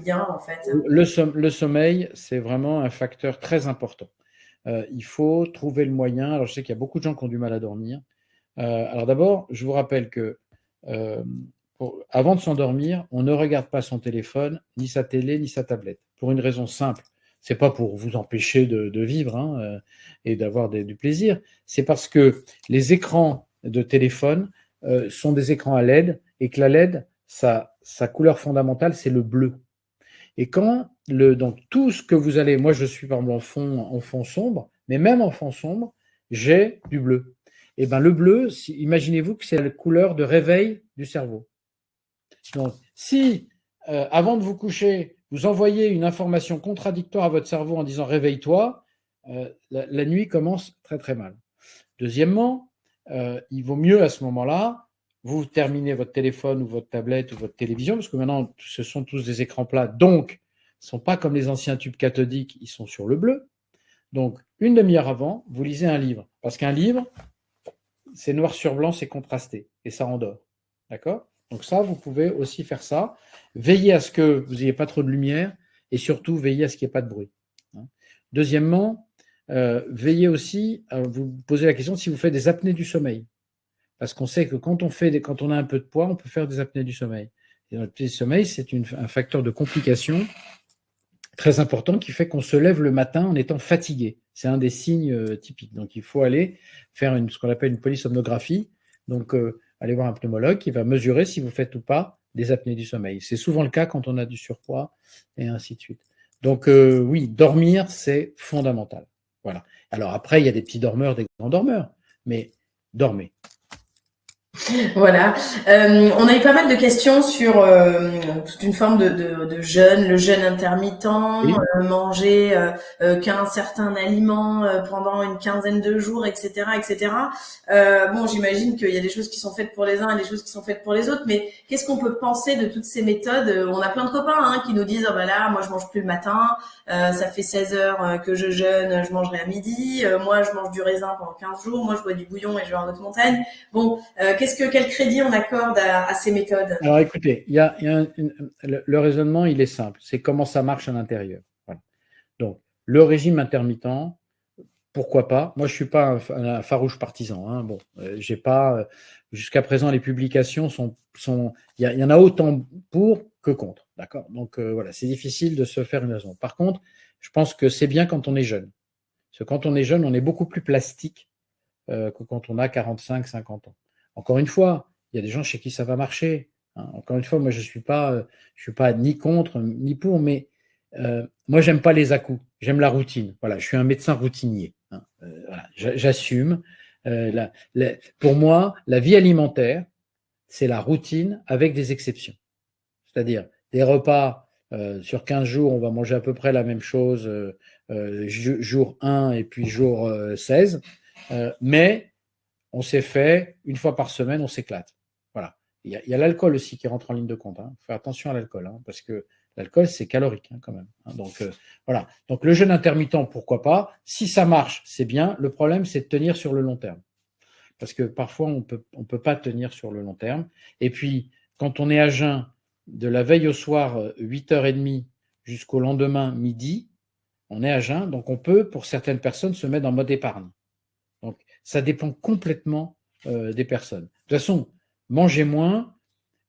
lien en fait? Le sommeil, c'est vraiment un facteur très important. Il faut trouver le moyen. Alors, je sais qu'il y a beaucoup de gens qui ont du mal à dormir. Alors d'abord, je vous rappelle que avant de s'endormir, on ne regarde pas son téléphone, ni sa télé, ni sa tablette. Pour une raison simple. C'est pas pour vous empêcher de vivre et d'avoir du plaisir. C'est parce que les écrans de téléphone sont des écrans à LED et que la LED, sa couleur fondamentale, c'est le bleu. Et donc tout ce que vous allez, moi je suis par exemple en fond sombre, mais même en fond sombre, j'ai du bleu. Et ben le bleu, imaginez-vous que c'est la couleur de réveil du cerveau. Donc si avant de vous coucher, vous envoyez une information contradictoire à votre cerveau en disant réveille-toi, la nuit commence très très mal. Deuxièmement, il vaut mieux à ce moment-là, vous terminez votre téléphone ou votre tablette ou votre télévision, parce que maintenant, ce sont tous des écrans plats, donc ils ne sont pas comme les anciens tubes cathodiques, ils sont sur le bleu. Donc, une demi-heure avant, vous lisez un livre. Parce qu'un livre, c'est noir sur blanc, c'est contrasté, et ça endort. D'accord? Donc ça, vous pouvez aussi faire ça. Veillez à ce que vous n'ayez pas trop de lumière, et surtout, veillez à ce qu'il n'y ait pas de bruit. Deuxièmement, veillez aussi à vous poser la question si vous faites des apnées du sommeil. Parce qu'on sait que quand on a un peu de poids, on peut faire des apnées du sommeil. Et l'apnée du sommeil, c'est un facteur de complication très important qui fait qu'on se lève le matin en étant fatigué. C'est un des signes typiques. Donc, il faut aller faire ce qu'on appelle une polysomnographie. Donc, aller voir un pneumologue qui va mesurer si vous faites ou pas des apnées du sommeil. C'est souvent le cas quand on a du surpoids et ainsi de suite. Donc, oui, dormir, c'est fondamental. Voilà. Alors après, il y a des petits dormeurs, des grands dormeurs, mais dormez. Voilà. On a eu pas mal de questions sur toute une forme de jeûne, le jeûne intermittent, Oui. manger qu'un certain aliment pendant une quinzaine de jours, etc., etc. Bon, j'imagine qu'il y a des choses qui sont faites pour les uns et des choses qui sont faites pour les autres, mais qu'est-ce qu'on peut penser de toutes ces méthodes? On a plein de copains qui nous disent, oh bah là, moi je mange plus le matin, ça fait 16 heures que je jeûne, je mangerai à midi, moi je mange du raisin pendant 15 jours, moi je bois du bouillon et je vais en haute montagne. Bon, quel crédit on accorde à ces méthodes? Alors écoutez, le raisonnement, il est simple. C'est comment ça marche à l'intérieur. Voilà. Donc, le régime intermittent, pourquoi pas? Moi, je suis pas un farouche partisan. Bon, j'ai pas jusqu'à présent les publications il y en a autant pour que contre, d'accord? Donc voilà, c'est difficile de se faire une raison. Par contre, je pense que c'est bien quand on est jeune. Parce que quand on est jeune, on est beaucoup plus plastique que quand on a 45, 50 ans. Encore une fois, il y a des gens chez qui ça va marcher. Encore une fois, moi, je suis pas ni contre ni pour, mais moi, j'aime pas les à-coups. J'aime la routine. Voilà, je suis un médecin routinier. Voilà, j'assume. Pour moi, la vie alimentaire, c'est la routine avec des exceptions. C'est-à-dire des repas sur 15 jours, on va manger à peu près la même chose jour 1 et puis jour 16. Mais on s'est fait une fois par semaine, on s'éclate. Voilà. Il y a l'alcool aussi qui rentre en ligne de compte. Faut faire attention à l'alcool, parce que l'alcool, c'est calorique quand même. Donc voilà. Donc le jeûne intermittent, pourquoi pas? Si ça marche, c'est bien. Le problème, c'est de tenir sur le long terme. Parce que parfois, on peut pas tenir sur le long terme. Et puis, quand on est à jeun de la veille au soir, 8h30 jusqu'au lendemain midi, on est à jeun. Donc on peut, pour certaines personnes, se mettre en mode épargne. Donc, ça dépend complètement des personnes. De toute façon, manger moins,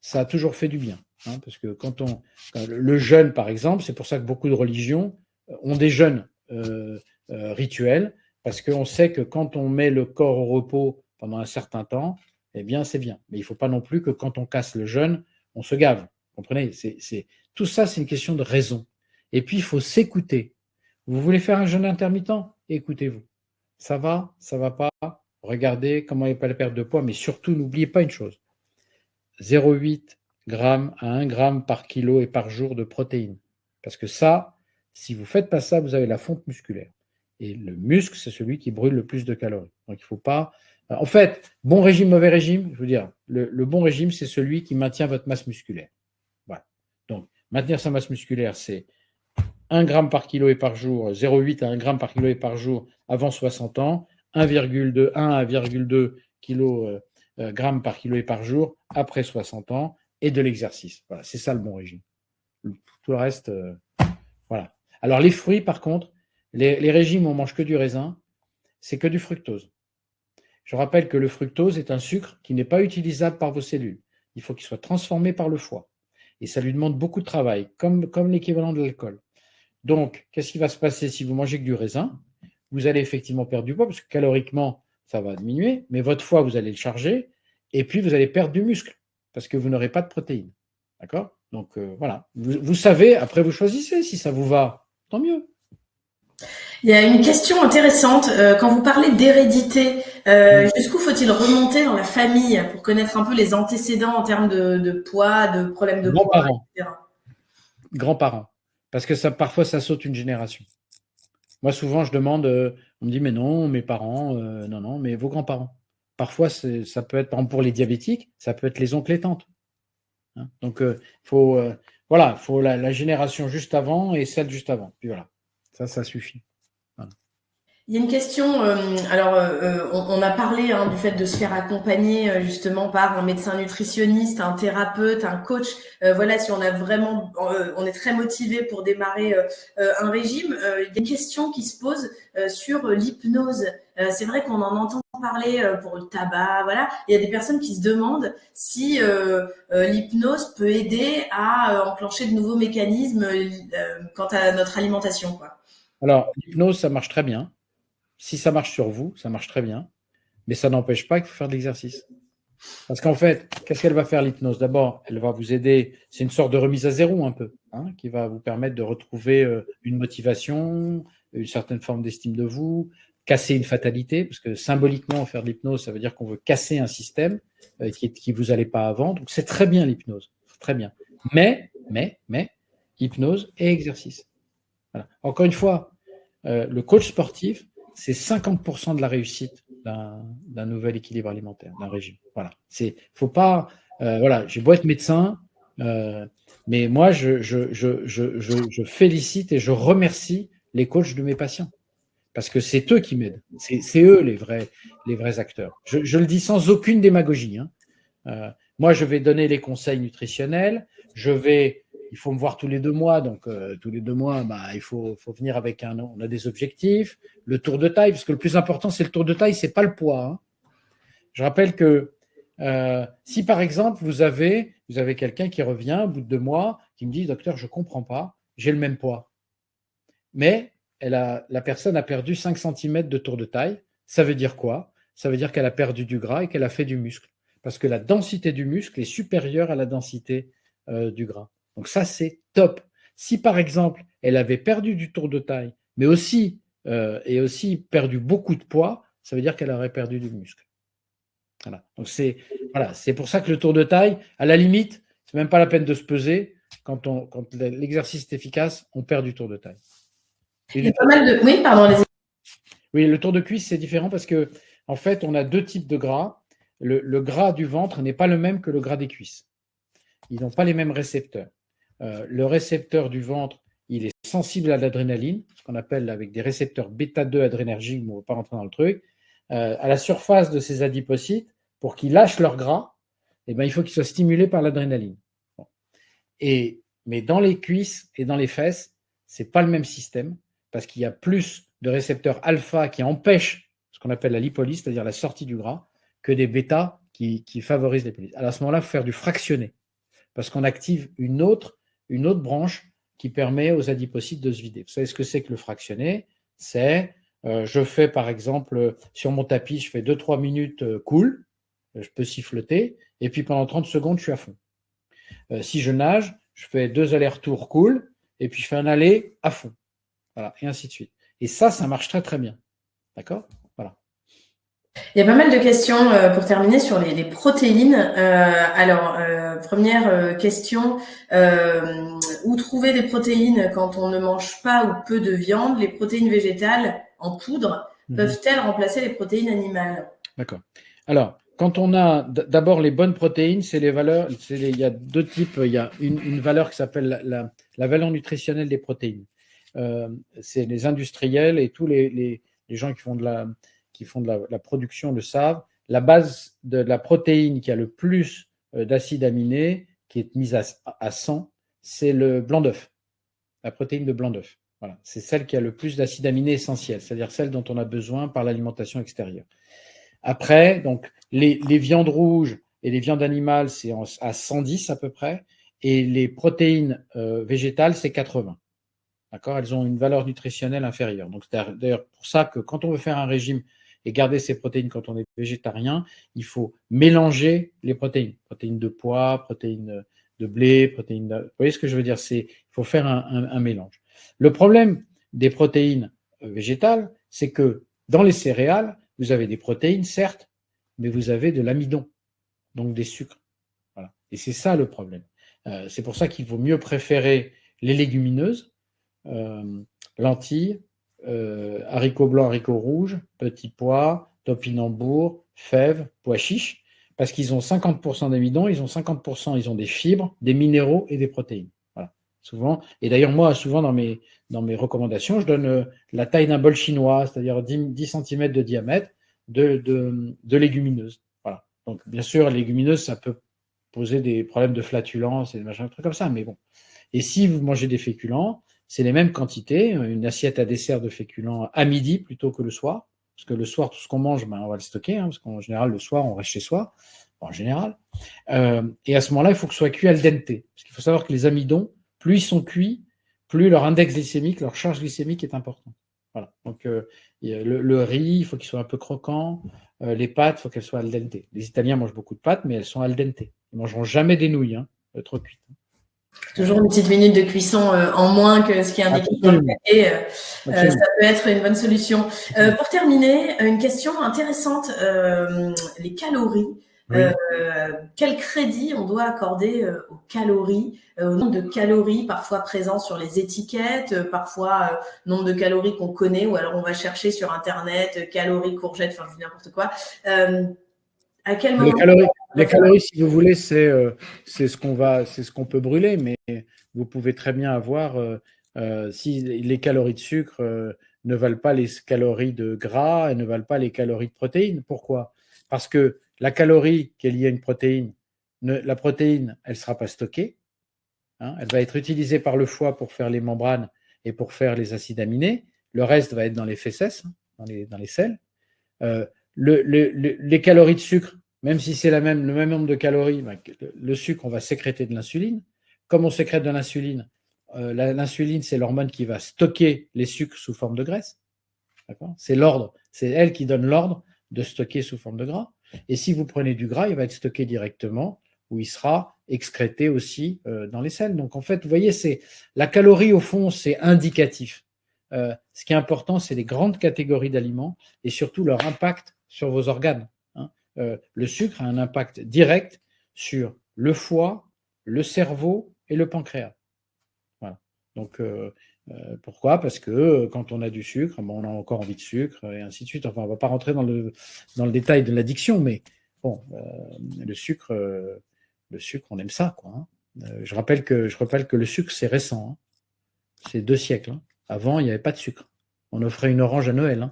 ça a toujours fait du bien. Parce que le jeûne, par exemple, c'est pour ça que beaucoup de religions ont des jeûnes rituels, parce qu'on sait que quand on met le corps au repos pendant un certain temps, eh bien, c'est bien. Mais il ne faut pas non plus que quand on casse le jeûne, on se gave. Vous comprenez? Tout ça, c'est une question de raison. Et puis, il faut s'écouter. Vous voulez faire un jeûne intermittent? Écoutez-vous. Ça va pas, regardez comment il n'y a pas la perte de poids, mais surtout, n'oubliez pas une chose, 0,8 g à 1 g par kilo et par jour de protéines. Parce que ça, si vous ne faites pas ça, vous avez la fonte musculaire. Et le muscle, c'est celui qui brûle le plus de calories. Donc, il ne faut pas. En fait, bon régime, mauvais régime, je veux dire, le bon régime, c'est celui qui maintient votre masse musculaire. Voilà. Donc, maintenir sa masse musculaire, c'est 1 gramme par kilo et par jour, 0,8 à 1 gramme par kilo et par jour avant 60 ans, 1,2 à 1,2 kg par kilo et par jour après 60 ans, et de l'exercice. Voilà, c'est ça le bon régime. Tout le reste, voilà. Alors, les fruits, par contre, les régimes où on mange que du raisin, c'est que du fructose. Je rappelle que le fructose est un sucre qui n'est pas utilisable par vos cellules. Il faut qu'il soit transformé par le foie. Et ça lui demande beaucoup de travail, comme l'équivalent de l'alcool. Donc, qu'est-ce qui va se passer si vous mangez que du raisin? Vous allez effectivement perdre du poids, parce que caloriquement, ça va diminuer, mais votre foie, vous allez le charger, et puis vous allez perdre du muscle, parce que vous n'aurez pas de protéines. D'accord? Donc, voilà. Vous savez, après vous choisissez, si ça vous va, tant mieux. Il y a une question intéressante. Quand vous parlez d'hérédité, jusqu'où faut-il remonter dans la famille pour connaître un peu les antécédents en termes de poids, de problèmes de poids, Grands-parents. etc. Grands-parents. Parce que parfois, ça saute une génération. Moi, souvent, je demande, on me dit, mais non, mes parents, non, mais vos grands-parents. Parfois, ça peut être, par exemple, pour les diabétiques, ça peut être les oncles et tantes. Hein. Donc, faut la génération juste avant et celle juste avant. Puis voilà, ça suffit. Voilà. Il y a une question, on a parlé du fait de se faire accompagner justement par un médecin nutritionniste, un thérapeute, un coach. Voilà, si on a vraiment, on est très motivé pour démarrer un régime. Il y a une question qui se pose sur l'hypnose. C'est vrai qu'on en entend parler pour le tabac, voilà. Il y a des personnes qui se demandent si l'hypnose peut aider à enclencher de nouveaux mécanismes quant à notre alimentation, quoi. Alors, l'hypnose, ça marche très bien. Si ça marche sur vous, ça marche très bien, mais ça n'empêche pas qu'il faut faire de l'exercice. Parce qu'en fait, qu'est-ce qu'elle va faire l'hypnose? D'abord, elle va vous aider, c'est une sorte de remise à zéro un peu, qui va vous permettre de retrouver une motivation, une certaine forme d'estime de vous, casser une fatalité, parce que symboliquement, faire de l'hypnose, ça veut dire qu'on veut casser un système qui vous allait pas avant. Donc c'est très bien l'hypnose, très bien. Mais, hypnose et exercice. Voilà. Encore une fois, le coach sportif, c'est 50% de la réussite d'un nouvel équilibre alimentaire, d'un régime. Voilà. Faut pas. Voilà. J'ai beau être médecin, mais moi, je félicite et je remercie les coachs de mes patients parce que c'est eux qui m'aident. C'est eux les vrais acteurs. Je le dis sans aucune démagogie. Moi, je vais donner les conseils nutritionnels. Il faut me voir tous les 2 mois, donc tous les 2 mois, il faut venir avec on a des objectifs, le tour de taille, parce que le plus important, c'est le tour de taille, c'est pas le poids. Je rappelle que si par exemple, vous avez quelqu'un qui revient au bout de 2 mois, qui me dit, docteur, je comprends pas, j'ai le même poids. Mais la personne a perdu 5 cm de tour de taille. Ça veut dire quoi? Ça veut dire qu'elle a perdu du gras et qu'elle a fait du muscle. Parce que la densité du muscle est supérieure à la densité du gras. Donc ça, c'est top. Si par exemple, elle avait perdu du tour de taille, mais aussi perdu beaucoup de poids, ça veut dire qu'elle aurait perdu du muscle. Voilà. Donc c'est pour ça que le tour de taille, à la limite, c'est même pas la peine de se peser. Quand l'exercice est efficace, on perd du tour de taille. Il y a pas mal de. Oui, pardon. Oui, le tour de cuisse, c'est différent parce que en fait, on a 2 types de gras. Le gras du ventre n'est pas le même que le gras des cuisses. Ils n'ont pas les mêmes récepteurs. Le récepteur du ventre, il est sensible à l'adrénaline, ce qu'on appelle avec des récepteurs bêta-2 adrénergiques, mais on ne va pas rentrer dans le truc. À la surface de ces adipocytes, pour qu'ils lâchent leur gras, il faut qu'ils soient stimulés par l'adrénaline. Bon. Mais dans les cuisses et dans les fesses, ce n'est pas le même système, parce qu'il y a plus de récepteurs alpha qui empêchent ce qu'on appelle la lipolyse, c'est-à-dire la sortie du gras, que des bêta qui favorisent la lipolyse. Alors à ce moment-là, il faut faire du fractionné, parce qu'on active une autre branche qui permet aux adipocytes de se vider. Vous savez ce que c'est que le fractionné? C'est, je fais par exemple, sur mon tapis, je fais 2-3 minutes cool, je peux siffloter, et puis pendant 30 secondes, je suis à fond. Si je nage, je fais 2 allers-retours cool, et puis je fais un aller à fond. Voilà, et ainsi de suite. Et ça marche très très bien. D'accord? Voilà. Il y a pas mal de questions pour terminer sur les protéines. Première question, où trouver des protéines quand on ne mange pas ou peu de viande? Les protéines végétales, en poudre peuvent-elles remplacer les protéines animales? D'accord. Alors, quand on a d'abord les bonnes protéines, c'est les valeurs. Il y a deux types. Il y a une valeur qui s'appelle la valeur nutritionnelle des protéines. C'est les industriels et tous les gens qui font de la production le savent. La base de la protéine qui a le plus d'acides aminés, qui est mise à 100, c'est le blanc d'œuf, la protéine de blanc d'œuf. Voilà. C'est celle qui a le plus d'acides aminés essentiels, c'est-à-dire celle dont on a besoin par l'alimentation extérieure. Après, donc, les viandes rouges et les viandes animales, c'est à 110 à peu près, et les protéines végétales, c'est 80. D'accord? Elles ont une valeur nutritionnelle inférieure. Donc, c'est d'ailleurs pour ça que quand on veut faire un régime et garder ses protéines quand on est végétarien, il faut mélanger les protéines. Protéines de pois, protéines de blé, protéines de... Vous voyez ce que je veux dire? Il faut faire un mélange. Le problème des protéines végétales, c'est que dans les céréales, vous avez des protéines, certes, mais vous avez de l'amidon, donc des sucres. Voilà. Et c'est ça le problème. C'est pour ça qu'il vaut mieux préférer les légumineuses, lentilles, haricots blancs, haricots rouges, petits pois, topinambour, fèves, pois chiches, parce qu'ils ont 50% d'amidon, ils ont des fibres, des minéraux et des protéines. Voilà. Souvent, et d'ailleurs moi, souvent dans mes recommandations, je donne la taille d'un bol chinois, c'est-à-dire 10 cm de diamètre de légumineuses. Voilà. Donc bien sûr, les légumineuses, ça peut poser des problèmes de flatulence et des machins, des trucs comme ça, mais bon. Et si vous mangez des féculents, c'est les mêmes quantités, une assiette à dessert de féculents à midi plutôt que le soir, parce que le soir, tout ce qu'on mange, on va le stocker, parce qu'en général, le soir, on reste chez soi, en général. Et à ce moment-là, il faut que ce soit cuit al dente, parce qu'il faut savoir que les amidons, plus ils sont cuits, plus leur index glycémique, leur charge glycémique est importante. Voilà. Donc, le riz, il faut qu'il soit un peu croquant, les pâtes, il faut qu'elles soient al dente. Les Italiens mangent beaucoup de pâtes, mais elles sont al dente. Ils ne mangeront jamais des nouilles, trop cuites. Toujours une petite minute de cuisson en moins que ce qui est indiqué dans le paquet. Ça peut être une bonne solution. Pour terminer, une question intéressante, les calories. Oui. Quel crédit on doit accorder aux calories, au nombre de calories parfois présents sur les étiquettes, parfois nombre de calories qu'on connaît, ou alors on va chercher sur Internet calories, courgettes, enfin je dis n'importe quoi. À quel moment les calories, si vous voulez, c'est ce qu'on peut brûler, mais vous pouvez très bien avoir si les calories de sucre ne valent pas les calories de gras et ne valent pas les calories de protéines. Pourquoi? Parce que la calorie qui est liée à une protéine, la protéine, elle ne sera pas stockée. Elle va être utilisée par le foie pour faire les membranes et pour faire les acides aminés. Le reste va être dans les fesses, dans les selles. Les calories de sucre, même si c'est le même nombre de calories, le sucre, on va sécréter de l'insuline. Comme on sécrète de l'insuline, l'insuline, c'est l'hormone qui va stocker les sucres sous forme de graisse. C'est l'ordre, c'est elle qui donne l'ordre de stocker sous forme de gras. Et si vous prenez du gras, il va être stocké directement, ou il sera excrété aussi dans les selles. Donc en fait, vous voyez, la calorie, au fond, c'est indicatif. Ce qui est important, c'est les grandes catégories d'aliments et surtout leur impact sur vos organes. Le sucre a un impact direct sur le foie, le cerveau et le pancréas. Voilà. Donc, pourquoi? Parce que quand on a du sucre, on a encore envie de sucre et ainsi de suite. Enfin, on ne va pas rentrer dans le détail de l'addiction, mais bon, le sucre, on aime ça, quoi. Je rappelle que le sucre, c'est récent. C'est 2 siècles. Avant, il n'y avait pas de sucre. On offrait une orange à Noël.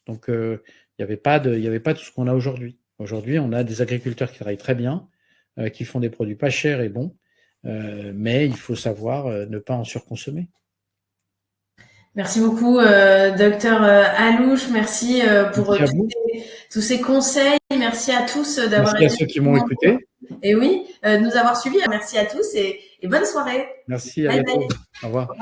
Donc, il n'y avait pas tout ce qu'on a aujourd'hui. Aujourd'hui, on a des agriculteurs qui travaillent très bien, qui font des produits pas chers et bons, mais il faut savoir ne pas en surconsommer. Merci beaucoup, docteur Alouche. Merci pour tous ces conseils. Merci à tous d'avoir été. Merci à ceux qui m'ont écouté. Et oui, de nous avoir suivis. Merci à tous et bonne soirée. Merci, à bientôt. Au revoir.